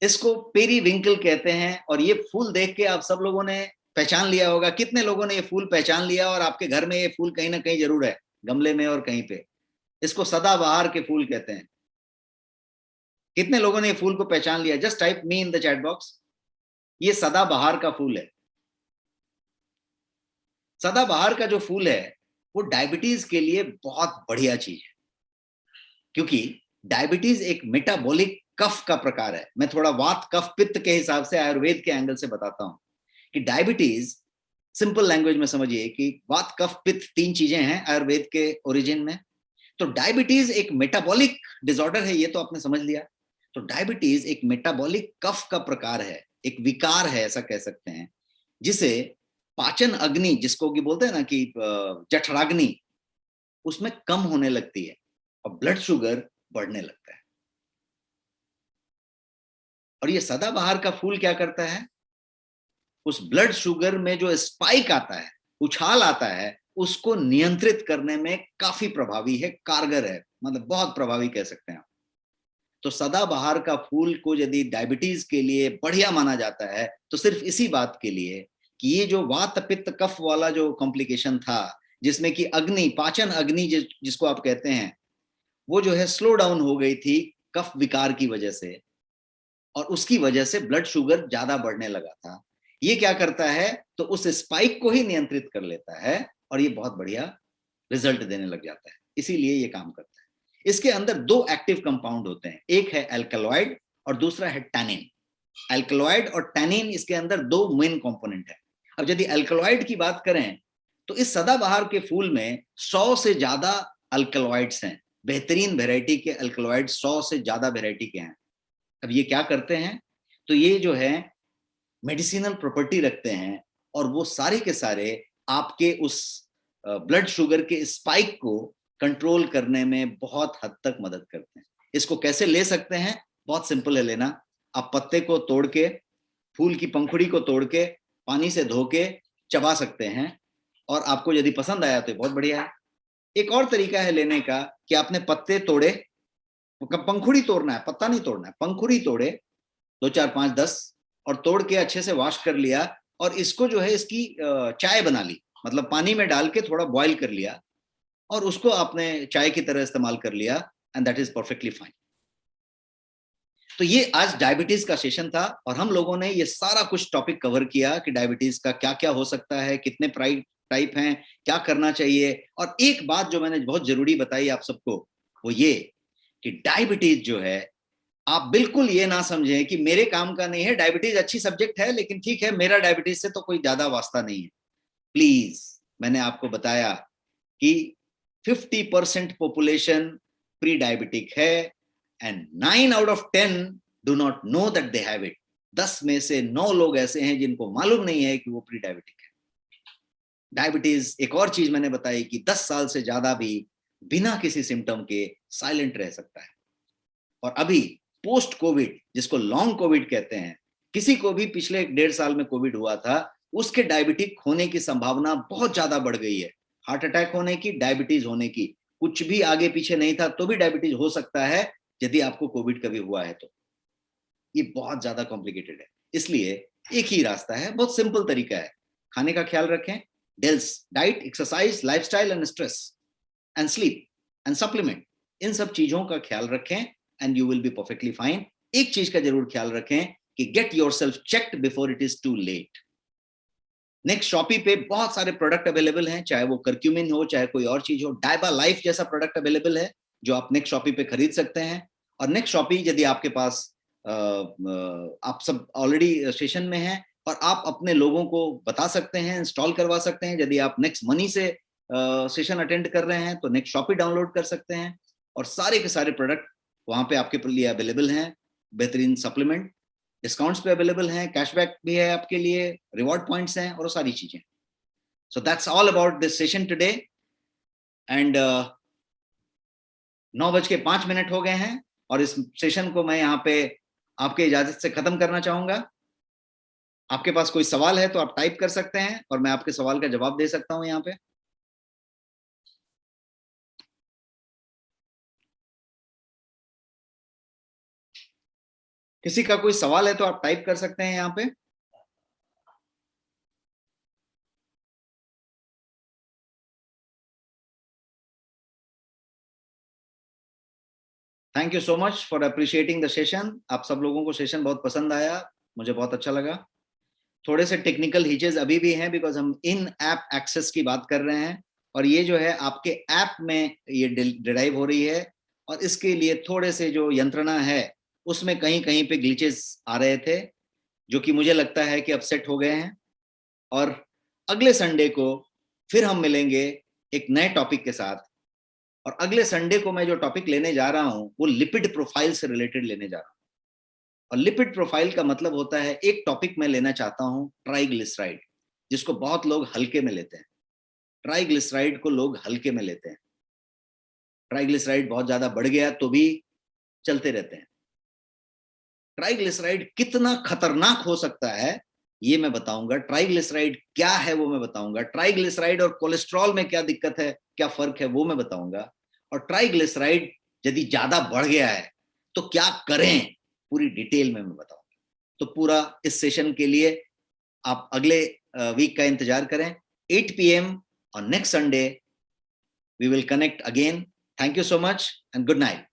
इसको पेरीविंकल कहते हैं, और ये फूल देख के आप सब लोगों ने पहचान लिया होगा। कितने लोगों ने ये फूल पहचान लिया, और आपके घर में ये फूल कहीं ना कहीं जरूर है, गमले में और कहीं पे। इसको सदाबहार के फूल कहते हैं। कितने लोगों ने ये फूल को पहचान लिया? Just type me in the chat box. ये सदाबहार का फूल है। सदाबहार का जो फूल है वो डायबिटीज के लिए बहुत बढ़िया चीज है, क्योंकि डायबिटीज एक मेटाबॉलिक कफ का प्रकार है। मैं थोड़ा वात कफ पित्त के हिसाब से आयुर्वेद के एंगल से बताता हूं कि डायबिटीज, सिंपल लैंग्वेज में समझिए कि वात कफ पित्त 3 चीजें हैं आयुर्वेद के ओरिजिन में। तो डायबिटीज एक मेटाबॉलिक डिसऑर्डर है, ये तो आपने समझ लिया। तो डायबिटीज एक मेटाबॉलिक कफ का प्रकार है, एक विकार है, ऐसा कह सकते हैं, जिसे पाचन अग्नि, जिसको कि बोलते हैं ना कि जठराग्नि, उसमें कम होने लगती है और ब्लड शुगर बढ़ने लगता है। और ये सदाबहार का फूल क्या करता है? उस ब्लड शुगर में जो स्पाइक आता है, उछाल आता है, उसको नियंत्रित करने में काफी प्रभावी है, कारगर है, मतलब बहुत प्रभावी कह सकते हैं। तो सदाबहार का फूल को यदि डायबिटीज के लिए बढ़िया माना जाता है, तो सिर्फ इसी बात के लिए कि ये जो वात पित्त कफ वाला जो कॉम्प्लिकेशन था, जिसमें कि अग्नि, पाचन अग्नि जिसको आप कहते हैं, वो जो है स्लो डाउन हो गई थी कफ विकार की वजह से, और उसकी वजह से ब्लड शुगर ज्यादा बढ़ने लगा था। ये क्या करता है? तो उस स्पाइक को ही नियंत्रित कर लेता है, और ये बहुत बढ़िया रिजल्ट देने लग जाता है। इसीलिए ये काम करता है। इसके अंदर 2 एक्टिव कंपाउंड होते हैं, एक है एल्कलॉइड और दूसरा है टैनिन। एल्कलॉइड और टैनिन, इसके अंदर 2 मेन कंपोनेंट है। अब यदि एल्कलॉइड की बात करें, तो इस सदाबहार के फूल में 100 से ज्यादा अल्कलॉइड्स हैं। बेहतरीन वेराइटी के अल्कलॉइड 100 से ज्यादा वेराइटी के हैं। अब ये क्या करते हैं? तो ये जो है मेडिसिनल प्रॉपर्टी रखते हैं, और वो सारे के सारे आपके उस ब्लड शुगर के स्पाइक को कंट्रोल करने में बहुत हद तक मदद करते हैं। इसको कैसे ले सकते हैं? बहुत सिंपल है लेना। आप पत्ते को तोड़ के, फूल की पंखुड़ी को तोड़ के, पानी से धो के चबा सकते हैं, और आपको यदि पसंद आया तो बहुत बढ़िया है। एक और तरीका है लेने का कि आपने पत्ते तोड़े, पंखुड़ी तोड़ना है, पत्ता नहीं तोड़ना है, पंखुड़ी तोड़े 2 4 5 10, और तोड़ के अच्छे से वॉश कर लिया, और इसको जो है इसकी चाय बना ली, मतलब पानी में डाल के थोड़ा बॉईल कर लिया, और उसको आपने चाय की तरह इस्तेमाल कर लिया, and that is perfectly fine. तो ये आज डायबिटीज का सेशन था, और हम लोगों ने ये सारा कुछ टॉपिक कवर किया कि डायबिटीज का क्या क्या हो सकता है, कितने टाइप हैं, क्या करना चाहिए। और एक बात जो मैंने बहुत जरूरी बताई आप सबको, वो ये कि डायबिटीज जो है, आप बिल्कुल ये ना समझें कि मेरे काम का नहीं है। डायबिटीज अच्छी सब्जेक्ट है, लेकिन ठीक है, मेरा डायबिटीज से तो कोई ज्यादा वास्ता नहीं है। प्लीज, मैंने आपको बताया कि 50% पॉपुलेशन प्री डायबिटिक है, and 9 out of 10 do not know that they have it. 10 में से 9 लोग ऐसे हैं जिनको मालूम नहीं है कि वो प्री डायबिटिक है। डायबिटीज एक और चीज मैंने बताई कि 10 साल से ज्यादा भी बिना किसी सिम्टम के साइलेंट रह सकता है। और अभी पोस्ट कोविड, जिसको लॉन्ग कोविड कहते हैं, किसी को भी पिछले 1.5 साल में कोविड हुआ था, उसके डायबिटिक होने की संभावना बहुत ज्यादा बढ़ गई है। हार्ट अटैक होने की, डायबिटीज होने की, कुछ भी आगे पीछे नहीं था तो भी डायबिटीज हो सकता है यदि आपको कोविड कभी हुआ है तो। ये बहुत ज्यादा कॉम्प्लिकेटेड है, इसलिए एक ही रास्ता है, बहुत सिंपल तरीका है। खाने का ख्याल रखें, diet, exercise, lifestyle and stress and sleep and supplement, इन सब चीजों का ख्याल रखें and you will be perfectly fine. एक चीज का जरूर ख्याल रखें कि get yourself checked before it is too late. Next शॉपी पे बहुत सारे प्रोडक्ट अवेलेबल हैं, चाहे वो करक्यूमिन हो, चाहे कोई और चीज हो। डायबा लाइफ जैसा प्रोडक्ट अवेलेबल है जो आप नेक्स्ट शॉपी पे खरीद सकते हैं। और नेक्स्ट शॉपी, यदि आपके पास आप सब ऑलरेडी सेशन में हैं और आप अपने लोगों को बता सकते हैं, इंस्टॉल करवा सकते हैं। यदि आप नेक्स्ट मनी से सेशन अटेंड कर रहे हैं तो नेक्स्ट शॉपी डाउनलोड कर सकते हैं और सारे के सारे प्रोडक्ट वहां पे आपके लिए अवेलेबल हैं। बेहतरीन सप्लीमेंट डिस्काउंट्स पे अवेलेबल हैं, कैशबैक भी है आपके लिए, रिवॉर्ड पॉइंट्स हैं और सारी चीजें। So that's all about this session today. And 9:05 हो गए हैं और इस सेशन को मैं यहाँ पे आपके इजाजत से खत्म करना चाहूंगा। आपके पास कोई सवाल है तो आप टाइप कर सकते हैं और मैं आपके सवाल का जवाब दे सकता हूं यहाँ पे। किसी का कोई सवाल है तो आप टाइप कर सकते हैं यहाँ पे। Thank you so much for appreciating the session. आप सब लोगों को सेशन बहुत पसंद आया, मुझे बहुत अच्छा लगा। थोड़े से टेक्निकल हिचेस अभी भी हैं बिकॉज हम इन ऐप एक्सेस की बात कर रहे हैं और ये जो है आपके ऐप में ये डिराइव हो रही है और इसके लिए थोड़े से जो यंत्रणा है उसमें कहीं कहीं पे ग्लिचेस आ रहे थे जो कि मुझे लगता है कि अब सेट हो गए हैं। और अगले संडे को फिर हम मिलेंगे एक नए टॉपिक के साथ। और अगले संडे को मैं जो टॉपिक लेने जा रहा हूं वो लिपिड प्रोफाइल से रिलेटेड लेने जा रहा हूं। और लिपिड प्रोफाइल का मतलब होता है, एक टॉपिक मैं लेना चाहता हूं ट्राइग्लिसराइड, जिसको बहुत लोग हल्के में लेते हैं। ट्राइग्लिसराइड को लोग हल्के में लेते हैं। ट्राइग्लिसराइड बहुत ज्यादा बढ़ गया तो भी चलते रहते हैं। ट्राइग्लिसराइड कितना खतरनाक हो सकता है ये मैं बताऊंगा। ट्राइग्लिसराइड क्या है वो मैं बताऊंगा। ट्राइग्लिसराइड और कोलेस्ट्रॉल में क्या दिक्कत है, क्या फर्क है वो मैं बताऊंगा। और ट्राइग्लिसराइड यदि ज्यादा बढ़ गया है तो क्या करें, पूरी डिटेल में मैं बताऊंगा। तो पूरा इस सेशन के लिए आप अगले वीक का इंतजार करें। 8 PM on next Sunday we will connect again. Thank you so much and good night.